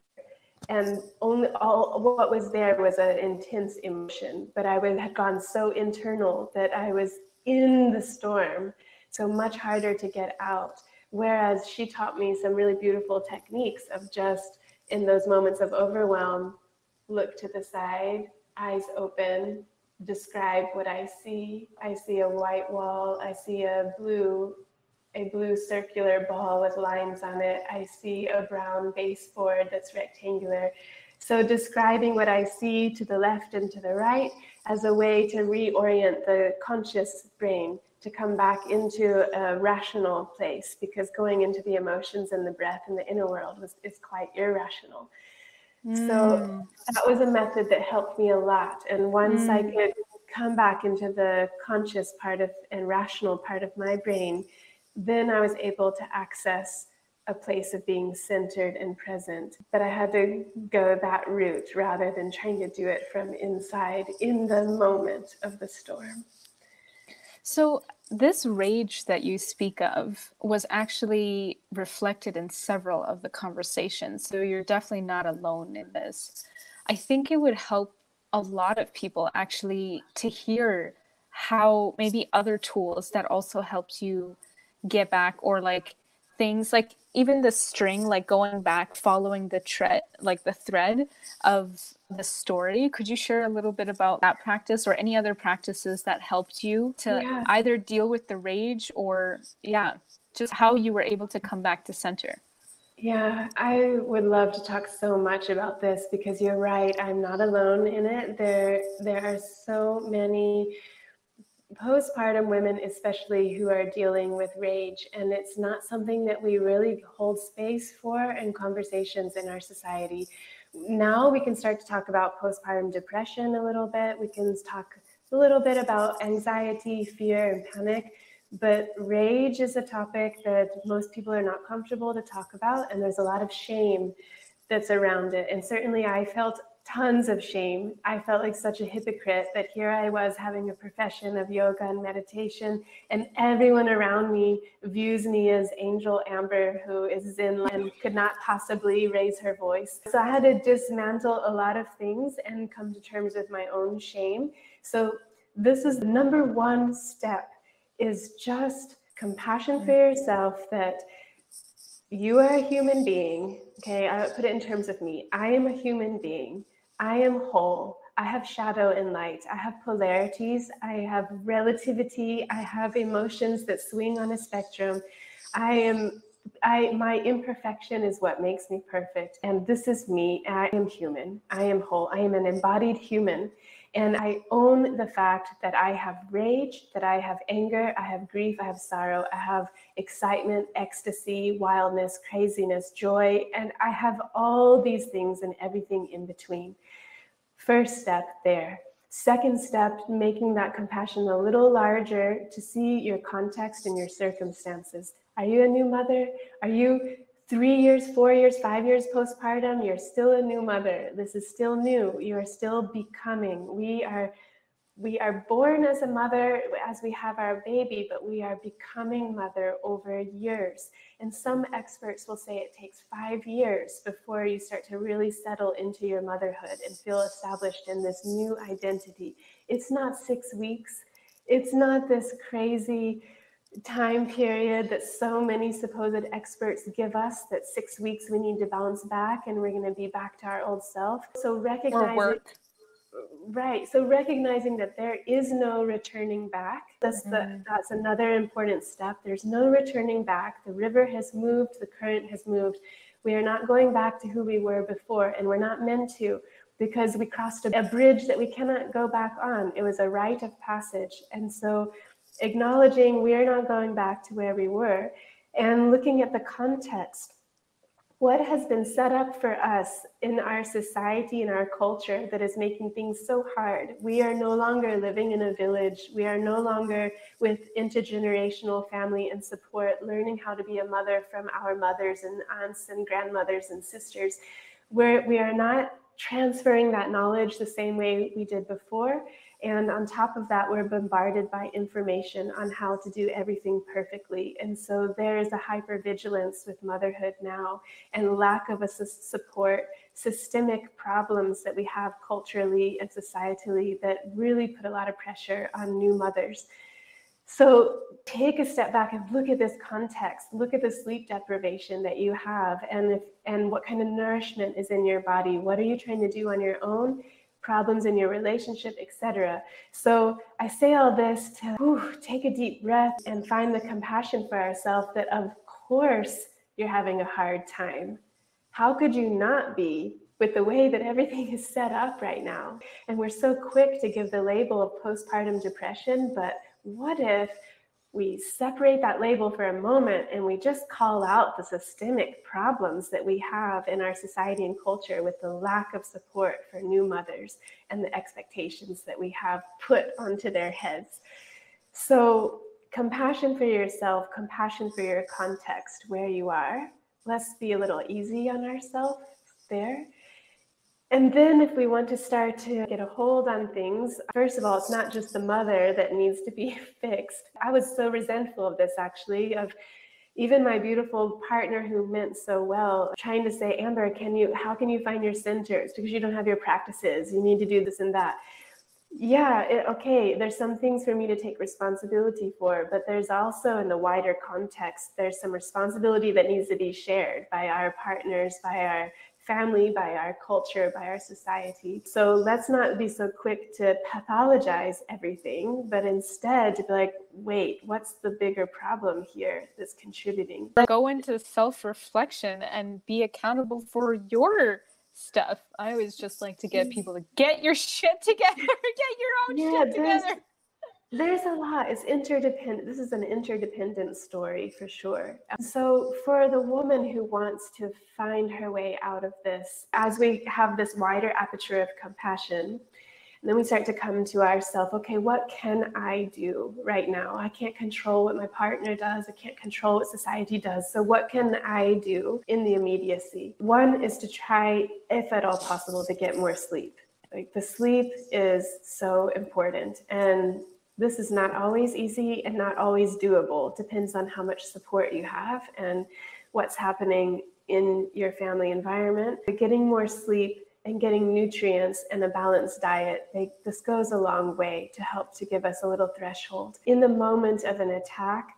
And what was there was an intense emotion, but had gone so internal that I was in the storm, so much harder to get out. Whereas she taught me some really beautiful techniques of just in those moments of overwhelm, look to the side, eyes open, describe what I see. I see a white wall. I see a blue circular ball with lines on it. I see a brown baseboard that's rectangular. So describing what I see to the left and to the right as a way to reorient the conscious brain to come back into a rational place, because going into the emotions and the breath and the inner world is quite irrational. So that was a method that helped me a lot. And once I could come back into the conscious part of and rational part of my brain, then I was able to access a place of being centered and present. But I had to go that route rather than trying to do it from inside in the moment of the storm. So this rage that you speak of was actually reflected in several of the conversations. So you're definitely not alone in this. I think it would help a lot of people actually to hear how maybe other tools that also helped you get back, or like things like even the string, like going back, following the thread of the story. Could you share a little bit about that practice or any other practices that helped you to either deal with the rage or, just how you were able to come back to center? Yeah, I would love to talk so much about this because you're right. I'm not alone in it. There are so many postpartum women, especially, who are dealing with rage, and it's not something that we really hold space for in conversations in our society. Now we can start to talk about postpartum depression a little bit. We can talk a little bit about anxiety, fear, and panic. But rage is a topic that most people are not comfortable to talk about, and there's a lot of shame that's around it. And certainly I felt tons of shame. I felt like such a hypocrite that here I was having a profession of yoga and meditation, and everyone around me views me as Angel Amber, who is Zen and could not possibly raise her voice. So I had to dismantle a lot of things and come to terms with my own shame. So this is the number one step, is just compassion for yourself, that you are a human being. Okay, I put it in terms of me. I am a human being. I am whole. I have shadow and light. I have polarities. I have relativity. I have emotions that swing on a spectrum. My imperfection is what makes me perfect. And this is me. I am human. I am whole. I am an embodied human. And I own the fact that I have rage, that I have anger, I have grief, I have sorrow, I have excitement, ecstasy, wildness, craziness, joy, and I have all these things and everything in between. First step there. Second step, making that compassion a little larger to see your context and your circumstances. Are you a new mother? Are you 3 years, 4 years, 5 years postpartum? You're still a new mother. This is still new. You are still becoming. We are born as a mother as we have our baby, but we are becoming mother over years. And some experts will say it takes 5 years before you start to really settle into your motherhood and feel established in this new identity. It's not 6 weeks. It's not this crazy time period that so many supposed experts give us, that 6 weeks we need to bounce back and we're going to be back to our old self. So recognizing that there is no returning back. That's another important step. There's no returning back. The river has moved, the current has moved. We are not going back to who we were before, and we're not meant to, because we crossed a bridge that we cannot go back on. It was a rite of passage. And so acknowledging we are not going back to where we were, and looking at the context. What has been set up for us in our society and our culture that is making things so hard? We are no longer living in a village. We are no longer with intergenerational family and support, learning how to be a mother from our mothers and aunts and grandmothers and sisters, where we are not transferring that knowledge the same way we did before. And on top of that, we're bombarded by information on how to do everything perfectly. And so there is a hypervigilance with motherhood now, and lack of a support, systemic problems that we have culturally and societally that really put a lot of pressure on new mothers. So take a step back and look at this context. Look at the sleep deprivation that you have, and what kind of nourishment is in your body. What are you trying to do on your own? Problems in your relationship, etc. So I say all this to take a deep breath and find the compassion for ourselves, that of course you're having a hard time. How could you not be, with the way that everything is set up right now? And we're so quick to give the label of postpartum depression, but what if we separate that label for a moment and we just call out the systemic problems that we have in our society and culture with the lack of support for new mothers and the expectations that we have put onto their heads? So compassion for yourself, compassion for your context, where you are. Let's be a little easy on ourselves there. And then if we want to start to get a hold on things, first of all, it's not just the mother that needs to be fixed. I was so resentful of this, actually, of even my beautiful partner who meant so well, trying to say, Amber, how can you find your centers? Because you don't have your practices. You need to do this and that. Yeah, okay, there's some things for me to take responsibility for, but there's also, in the wider context, there's some responsibility that needs to be shared by our partners, by our family, by our culture, by our society. So let's not be so quick to pathologize everything, but instead to be like, wait, what's the bigger problem here that's contributing? Go into self-reflection and be accountable for your stuff. I always just like to get people to get your shit together, get your own shit together. There's a lot. It's interdependent. This is an interdependent story for sure. So for the woman who wants to find her way out of this, as we have this wider aperture of compassion, and then we start to come to ourselves, okay, what can I do right now? I can't control what my partner does. I can't control what society does. So what can I do in the immediacy? One is to try, if at all possible, to get more sleep. Like the sleep is so important. And this is not always easy and not always doable. It depends on how much support you have and what's happening in your family environment. But getting more sleep and getting nutrients and a balanced diet, this goes a long way to help to give us a little threshold. In the moment of an attack,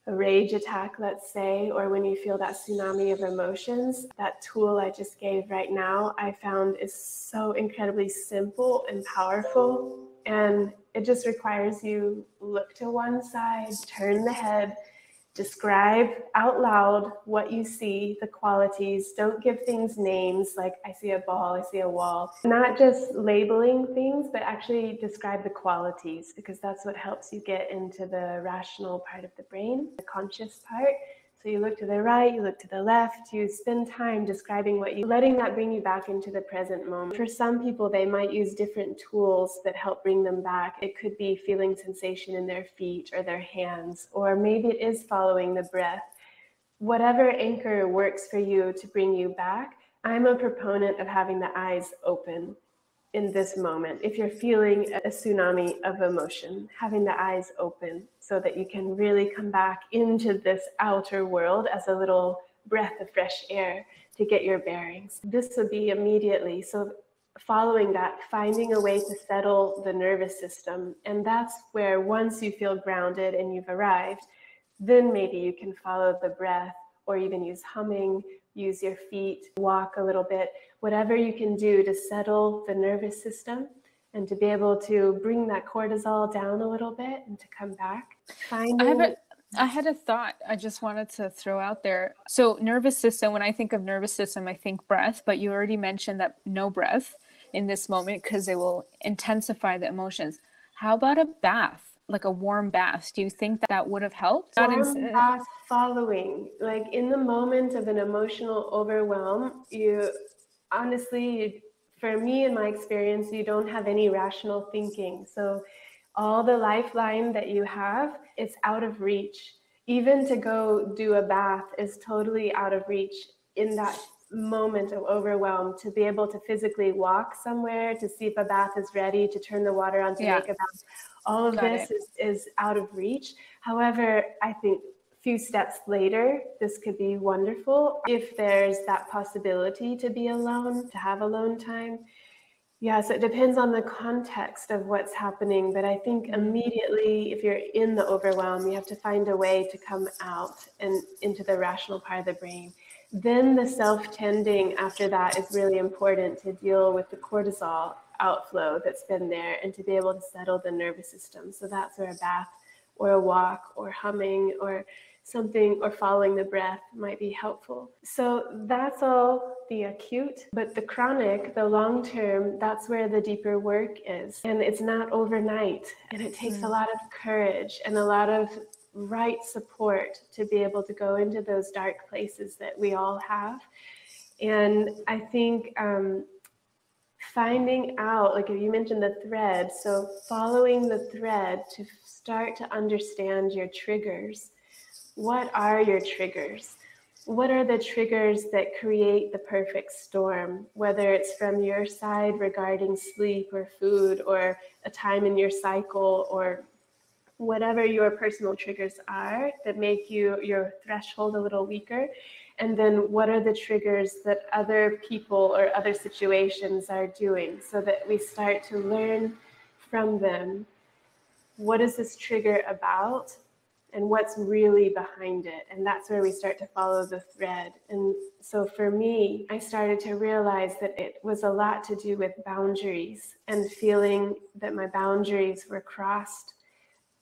a rage attack, let's say, or when you feel that tsunami of emotions, that tool I just gave right now, I found is so incredibly simple and powerful. And it just requires you look to one side, turn the head, describe out loud what you see, the qualities. Don't give things names like I see a ball, I see a wall. Not just labeling things, but actually describe the qualities, because that's what helps you get into the rational part of the brain, the conscious part. So you look to the right, you look to the left, you spend time describing what you, letting that bring you back into the present moment. For some people, they might use different tools that help bring them back. It could be feeling sensation in their feet or their hands, or maybe it is following the breath. Whatever anchor works for you to bring you back. I'm a proponent of having the eyes open in this moment. If you're feeling a tsunami of emotion, having the eyes open so that you can really come back into this outer world as a little breath of fresh air to get your bearings. This would be immediately. So following that, finding a way to settle the nervous system. And that's where once you feel grounded and you've arrived, then maybe you can follow the breath or even use humming, use your feet, walk a little bit, whatever you can do to settle the nervous system and to be able to bring that cortisol down a little bit and to come back. I had a thought I just wanted to throw out there. So nervous system, when I think of nervous system, I think breath, but you already mentioned that no breath in this moment because it will intensify the emotions. How about a bath? Like a warm bath, do you think that would have helped? Warm bath following, like in the moment of an emotional overwhelm, you honestly, for me in my experience, you don't have any rational thinking. So all the lifeline that you have, it's out of reach. Even to go do a bath is totally out of reach in that moment of overwhelm. To be able to physically walk somewhere, to see if a bath is ready, to turn the water on to make a bath. All of this is out of reach. However, I think a few steps later, this could be wonderful if there's that possibility to be alone, to have alone time. Yeah, so it depends on the context of what's happening. But I think immediately, if you're in the overwhelm, you have to find a way to come out and into the rational part of the brain. Then the self-tending after that is really important to deal with the cortisol outflow that's been there and to be able to settle the nervous system. So that's where a bath or a walk or humming or something or following the breath might be helpful. So that's all the acute, but the chronic, the long term, that's where the deeper work is. And it's not overnight. And it takes a lot of courage and a lot of right support to be able to go into those dark places that we all have. And I think finding out, like if you mentioned the thread, so following the thread to start to understand your triggers. What are your triggers? What are the triggers that create the perfect storm, whether it's from your side regarding sleep or food or a time in your cycle or whatever your personal triggers are that make your threshold a little weaker? And then what are the triggers that other people or other situations are doing so that we start to learn from them? What is this trigger about? and what's really behind it. And that's where we start to follow the thread. And so for me, I started to realize that it was a lot to do with boundaries and feeling that my boundaries were crossed,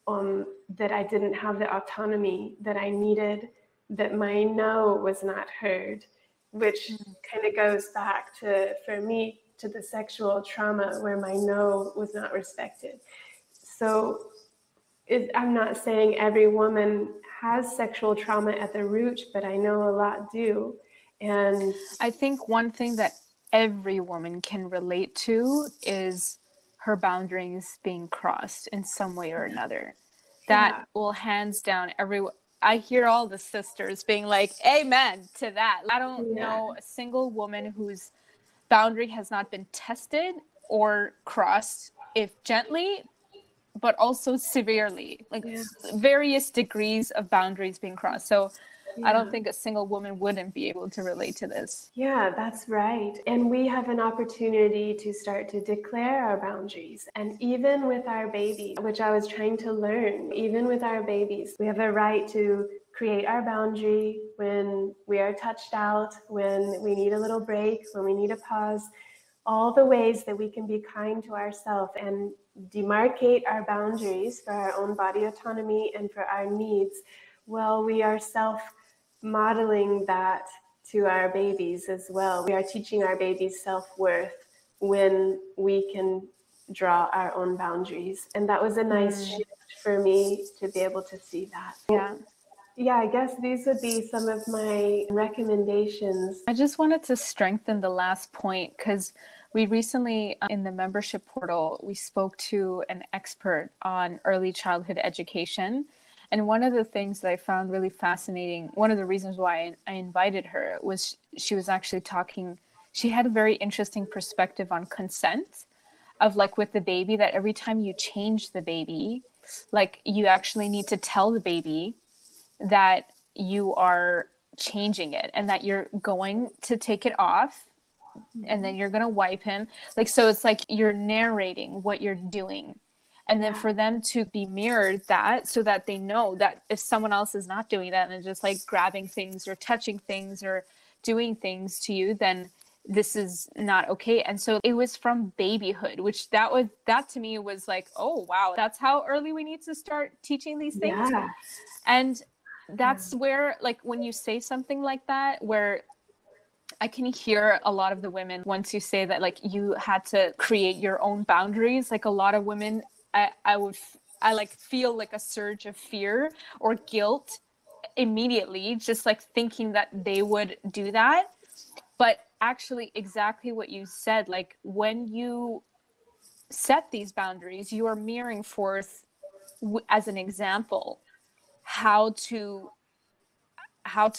that I didn't have the autonomy that I needed, that my no was not heard, which kind of goes back to, for me, to the sexual trauma where my no was not respected. So I'm not saying every woman has sexual trauma at the root, but I know a lot do. And I think one thing that every woman can relate to is her boundaries being crossed in some way or another. That will hands down I hear all the sisters being like, amen to that. I don't know a single woman whose boundary has not been tested or crossed, if gently, but also severely, like various degrees of boundaries being crossed. So I don't think a single woman wouldn't be able to relate to this. Yeah, that's right. And we have an opportunity to start to declare our boundaries. And even with our babies, which I was trying to learn, even with our babies, we have a right to create our boundary when we are touched out, when we need a little break, when we need a pause, all the ways that we can be kind to ourselves and demarcate our boundaries for our own body autonomy and for our needs. Well, we are modeling that to our babies as well. We are teaching our babies self-worth when we can draw our own boundaries. And that was a nice shift for me to be able to see that. Yeah, I guess these would be some of my recommendations. I just wanted to strengthen the last point because we recently, in the membership portal, we spoke to an expert on early childhood education. And one of the things that I found really fascinating, one of the reasons why I invited her was she was actually talking, she had a very interesting perspective on consent of like with the baby, that every time you change the baby, like you actually need to tell the baby that you are changing it and that you're going to take it off and then you're going to wipe him. Like, so it's like you're narrating what you're doing. And then for them to be mirrored that so that they know that if someone else is not doing that and just like grabbing things or touching things or doing things to you, then this is not okay. And so it was from babyhood, which that to me was like, oh, wow, that's how early we need to start teaching these things. Yeah. And that's where, like, when you say something like that, where I can hear a lot of the women, once you say that, like, you had to create your own boundaries, like a lot of women, I like feel like a surge of fear or guilt immediately, just like thinking that they would do that. But actually exactly what you said, like when you set these boundaries, you are mirroring forth as an example how to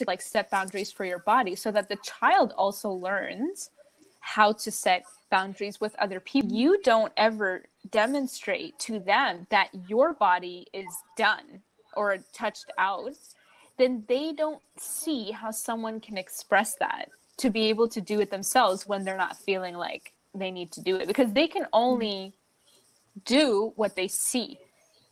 like set boundaries for your body so that the child also learns how to set boundaries with other people. You don't ever demonstrate to them that your body is done or touched out, then they don't see how someone can express that to be able to do it themselves when they're not feeling like they need to do it, because they can only do what they see.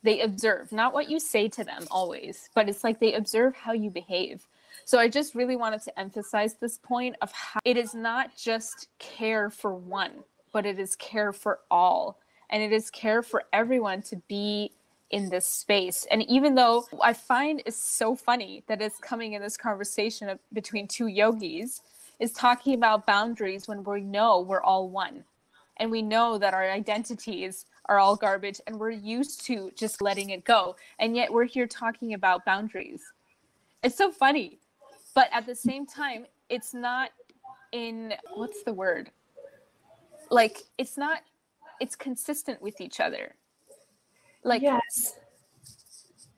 They observe, not what you say to them always, but it's like they observe how you behave. So I just really wanted to emphasize this point of how it is not just care for one, but it is care for all. And it is care for everyone to be in this space. And even though I find it's so funny that it's coming in this conversation between two yogis, is talking about boundaries when we know we're all one. And we know that our identities are all garbage and we're used to just letting it go. And yet we're here talking about boundaries. It's so funny. But at the same time, it's not in, what's the word? Like, it's consistent with each other. Like, yes,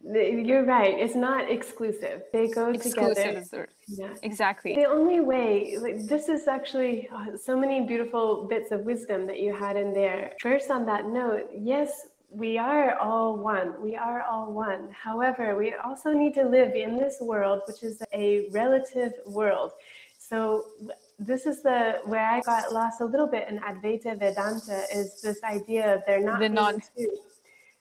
you're right. It's not exclusive. They go together. Is the word. Yeah, exactly. The only way, like, this is actually so many beautiful bits of wisdom that you had in there. First, on that note, yes, we are all one. We are all one. However, we also need to live in this world, which is a relative world. So this is where I got lost a little bit in Advaita Vedanta, is this idea of they're not two,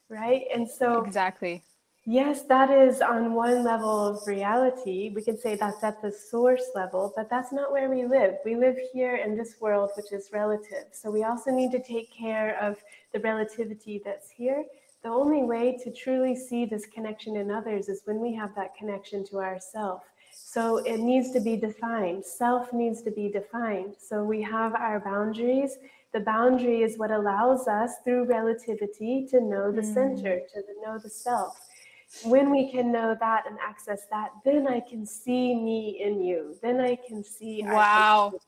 right? And so exactly. Yes, that is on one level of reality. We can say that's at the source level, but that's not where we live. We live here in this world, which is relative. So we also need to take care of the relativity that's here. The only way to truly see this connection in others is when we have that connection to ourself. So it needs to be defined. Self needs to be defined. So we have our boundaries. The boundary is what allows us through relativity to know the center, to know the self. When we can know that and access that, then I can see me in you. Then I can see Wow. our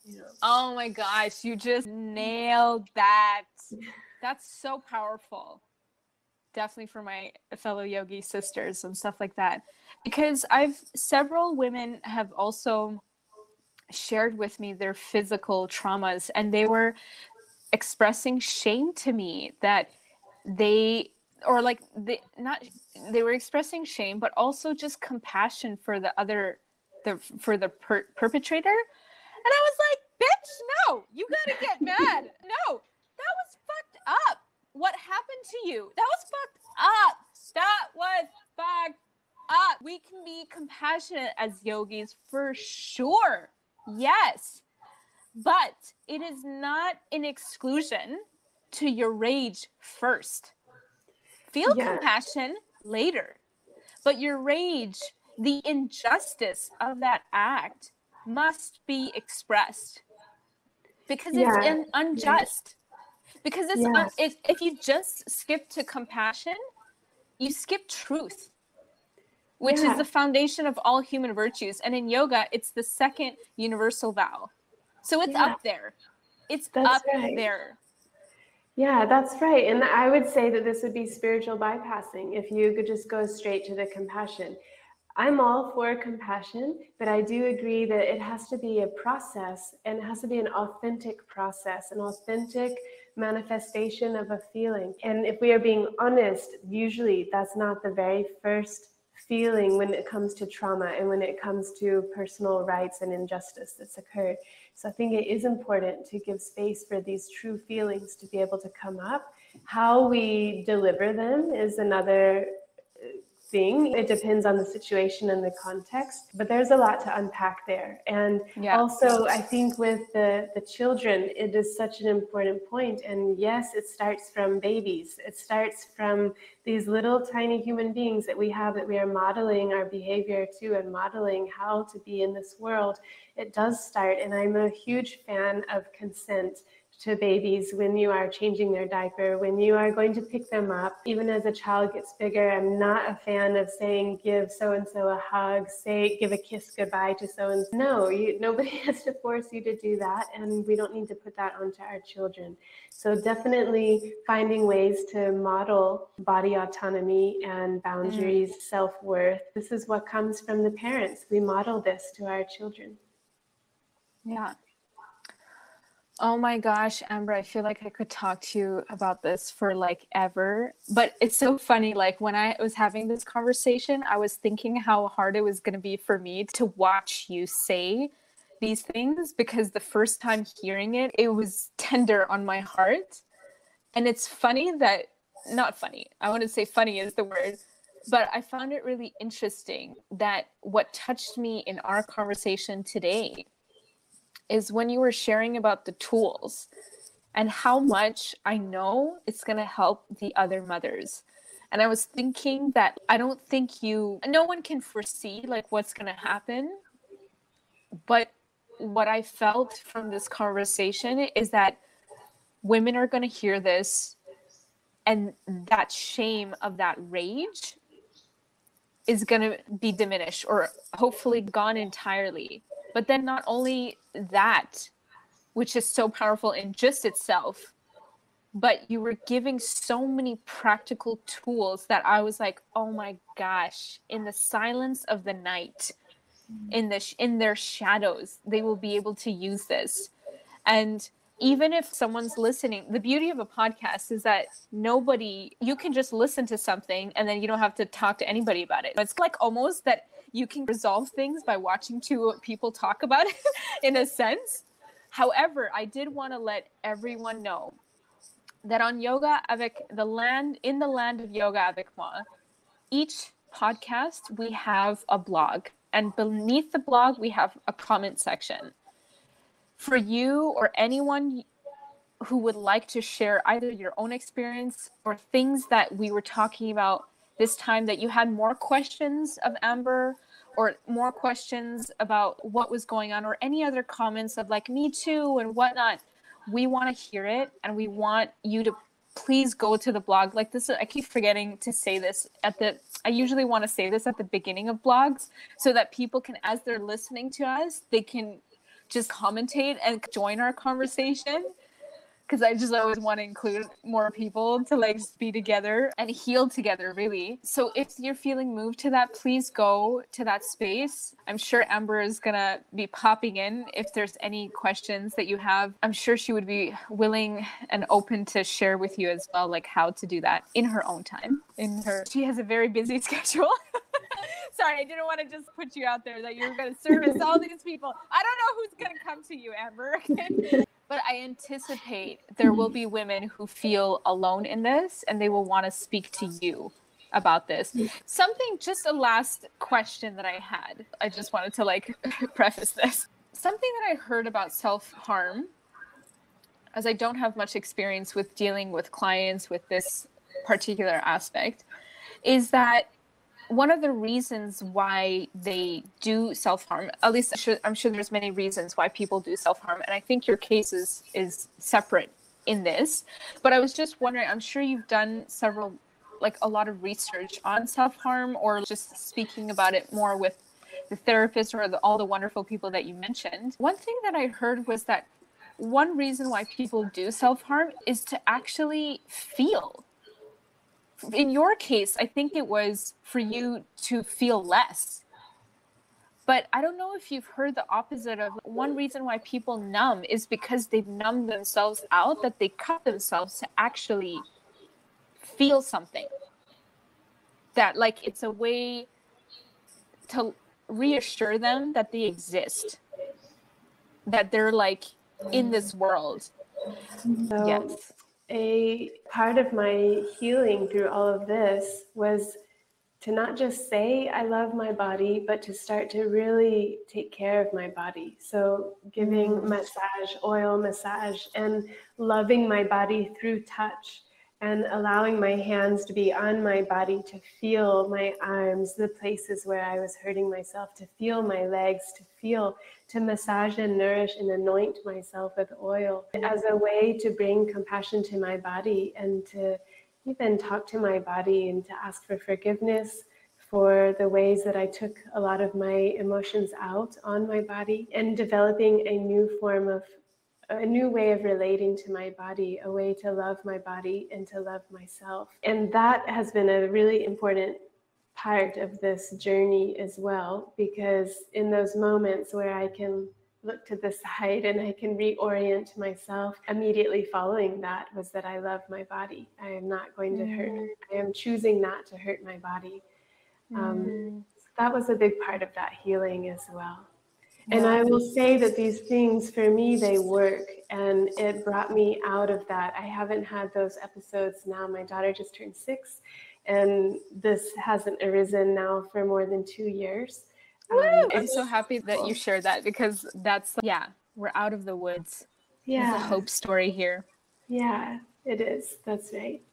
you know. Oh my gosh, you just nailed that. That's so powerful. Definitely for my fellow yogi sisters and stuff like that. Because several women have also shared with me their physical traumas, and they were expressing shame to me that they were expressing shame, but also just compassion for the perpetrator. And I was like, bitch, no, you gotta get mad. No, that was fucked up. What happened to you? That was fucked up. That was fucked up. We can be compassionate as yogis for sure. Yes. But it is not an exclusion to your rage first. Feel compassion later. But your rage, the injustice of that act must be expressed. Because it's unjust. Because if you just skip to compassion, you skip truth, which is the foundation of all human virtues. And in yoga, it's the second universal vow. So it's up there. It's up there. Yeah, that's right. And I would say that this would be spiritual bypassing if you could just go straight to the compassion. I'm all for compassion, but I do agree that it has to be a process, and it has to be an authentic process, an authentic manifestation of a feeling. And if we are being honest, usually that's not the very first feeling when it comes to trauma and when it comes to personal rights and injustice that's occurred. So I think it is important to give space for these true feelings to be able to come up. How we deliver them is another thing. It depends on the situation and the context, but there's a lot to unpack there. And also, I think with the children, it is such an important point. And yes, it starts from babies. It starts from these little tiny human beings that we have, that we are modeling our behavior to and modeling how to be in this world. It does start, and I'm a huge fan of consent to babies when you are changing their diaper, when you are going to pick them up. Even as a child gets bigger, I'm not a fan of saying, give so-and-so a hug, give a kiss goodbye to so-and-so. No, nobody has to force you to do that, and we don't need to put that onto our children. So definitely finding ways to model body autonomy and boundaries, self-worth. This is what comes from the parents. We model this to our children. Yeah. Oh my gosh, Amber, I feel like I could talk to you about this for like ever. But it's so funny, like when I was having this conversation, I was thinking how hard it was going to be for me to watch you say these things, because the first time hearing it, it was tender on my heart. And it's funny that, not funny, I want to say funny is the word, but I found it really interesting that what touched me in our conversation today is when you were sharing about the tools and how much I know it's going to help the other mothers. And I was thinking that I don't think no one can foresee like what's going to happen. But what I felt from this conversation is that women are going to hear this, and that shame of that rage is going to be diminished, or hopefully gone entirely. But then not only that, which is so powerful in just itself, but you were giving so many practical tools that I was like, oh my gosh, in the silence of the night, in their shadows, they will be able to use this. And even if someone's listening, the beauty of a podcast is that you can just listen to something and then you don't have to talk to anybody about it. It's like almost that you can resolve things by watching two people talk about it in a sense. However, I did want to let everyone know that on Yoga in the land of Yoga Avec Moi, each podcast, we have a blog. And beneath the blog, we have a comment section. For you or anyone who would like to share either your own experience or things that we were talking about this time that you had more questions of Amber or more questions about what was going on or any other comments of like me too and whatnot, we want to hear it and we want you to please go to the blog. Like this, I keep forgetting to say this I usually want to say this at the beginning of blogs so that people can, as they're listening to us, they can just commentate and join our conversation. Because I just always want to include more people to like be together and heal together, really. So if you're feeling moved to that, please go to that space. I'm sure Amber is going to be popping in if there's any questions that you have. I'm sure she would be willing and open to share with you as well, like how to do that in her own time. She has a very busy schedule. Sorry, I didn't want to just put you out there that you're going to service all these people. I don't know who's going to come to you, Amber. But I anticipate there will be women who feel alone in this and they will want to speak to you about this. Just a last question that I had. I just wanted to like preface this. Something that I heard about self-harm, as I don't have much experience with dealing with clients with this particular aspect, is that one of the reasons why they do self-harm, at least I'm sure there's many reasons why people do self-harm, and I think your case is separate in this, but I was just wondering, I'm sure you've done a lot of research on self-harm or just speaking about it more with the therapist or all the wonderful people that you mentioned. One thing that I heard was that one reason why people do self-harm is to actually feel. In your case, I think it was for you to feel less. But I don't know if you've heard the opposite of one reason why people numb is because they've numbed themselves out, that they cut themselves to actually feel something. That like it's a way to reassure them that they exist, that they're like in this world. So, yes. A part of my healing through all of this was to not just say I love my body, but to start to really take care of my body. So giving oil massage, and loving my body through touch, and allowing my hands to be on my body, to feel my arms, the places where I was hurting myself, to feel my legs, to massage and nourish and anoint myself with oil as a way to bring compassion to my body and to even talk to my body and to ask for forgiveness for the ways that I took a lot of my emotions out on my body, and developing a new way of relating to my body, a way to love my body and to love myself. And that has been a really important part of this journey as well, because in those moments where I can look to the side and I can reorient myself, immediately following that was that I love my body. I am not going to hurt. I am choosing not to hurt my body. That was a big part of that healing as well. And I will say that these things, for me, they work, and it brought me out of that. I haven't had those episodes now. My daughter just turned 6, and this hasn't arisen now for more than 2 years. I'm so happy that you shared that, because we're out of the woods. Yeah. There's a hope story here. Yeah, it is. That's right.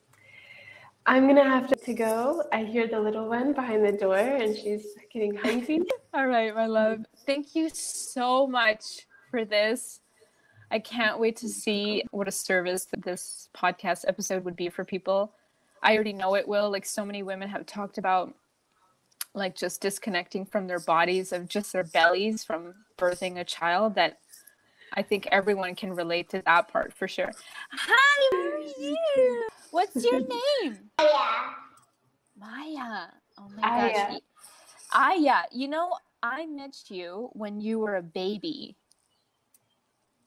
I'm going to have to go. I hear the little one behind the door, and she's getting hungry. All right, my love. Thank you so much for this. I can't wait to see what a service that this podcast episode would be for people. I already know it will. Like, so many women have talked about like just disconnecting from their bodies, of just their bellies from birthing a child, that I think everyone can relate to that part for sure. Hi, how are you? What's your name? Maya. Oh my gosh. Aya. You know, I met you when you were a baby,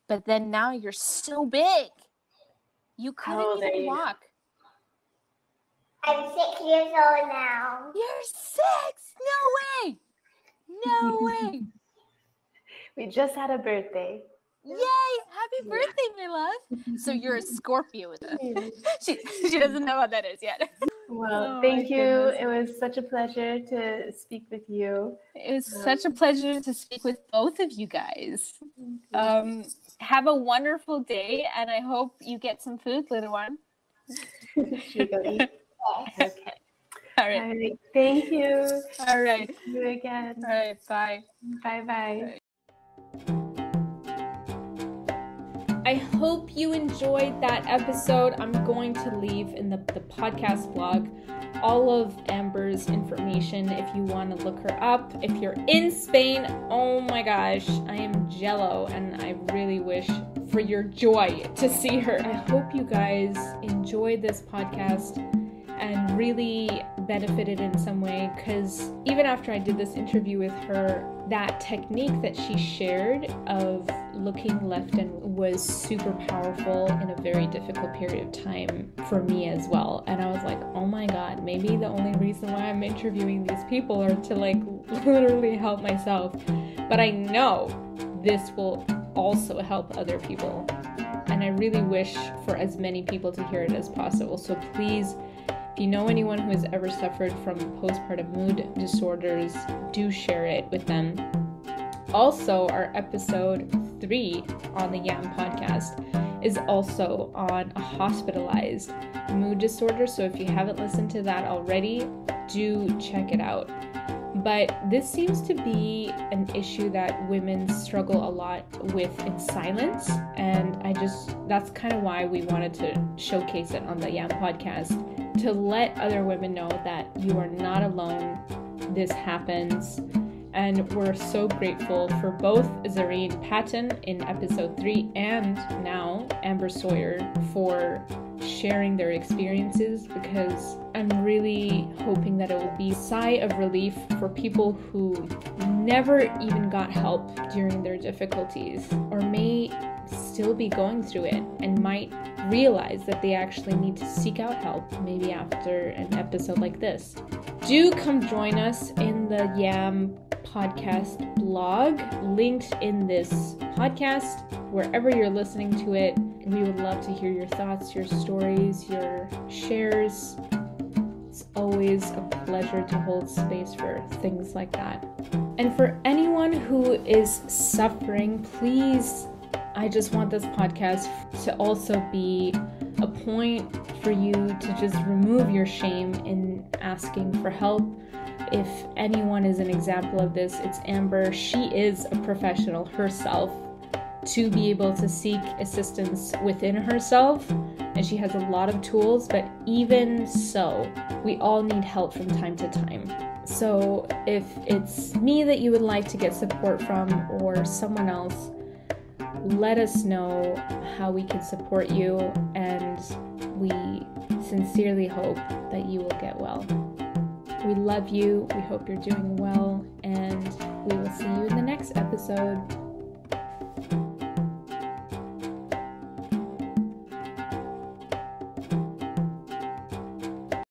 but then now you're so big. You couldn't even walk. I'm 6 years old now. You're 6? No way. No way. We just had a birthday. Yay! Happy birthday, my love. So you're a Scorpio with us. She doesn't know what that is yet. Well, Oh, thank my you. goodness. It was such a pleasure to speak with you. It was such a pleasure to speak with both of you guys. Have a wonderful day, and I hope you get some food, little one. Should we go eat? Okay. All right. All right. Thank you. All right. See you again. All right. Bye. Bye-bye. I hope you enjoyed that episode. I'm going to leave in the podcast blog all of Amber's information if you want to look her up. If you're in Spain, oh my gosh, I am jello, and I really wish for your joy to see her. I hope you guys enjoyed this podcast and really benefited in some way, because even after I did this interview with her, that technique that she shared of looking left and was super powerful in a very difficult period of time for me as well. And I was like, oh my God, maybe the only reason why I'm interviewing these people are to like literally help myself. But I know this will also help other people. And I really wish for as many people to hear it as possible. So please, if you know anyone who has ever suffered from postpartum mood disorders, do share it with them. Also, our episode 3 on the YAM podcast is also on a hospitalized mood disorder. So if you haven't listened to that already, do check it out. But this seems to be an issue that women struggle a lot with in silence. And that's kind of why we wanted to showcase it on the YAM podcast, to let other women know that you are not alone. This happens. And we're so grateful for both Zareen Patton in episode 3 and now Amber Sawyer for sharing their experiences, because I'm really hoping that it will be a sigh of relief for people who never even got help during their difficulties, or may still be going through it and might realize that they actually need to seek out help maybe after an episode like this. Do come join us in the YAM podcast blog, linked in this podcast, wherever you're listening to it. We would love to hear your thoughts, your stories, your shares. It's always a pleasure to hold space for things like that. And for anyone who is suffering, please, I just want this podcast to also be a point for you to just remove your shame in asking for help. If anyone is an example of this, it's Amber. She is a professional herself to be able to seek assistance within herself, and she has a lot of tools, but even so, we all need help from time to time. So if it's me that you would like to get support from, or someone else, let us know how we can support you, and we sincerely hope that you will get well. We love you, we hope you're doing well, and we will see you in the next episode.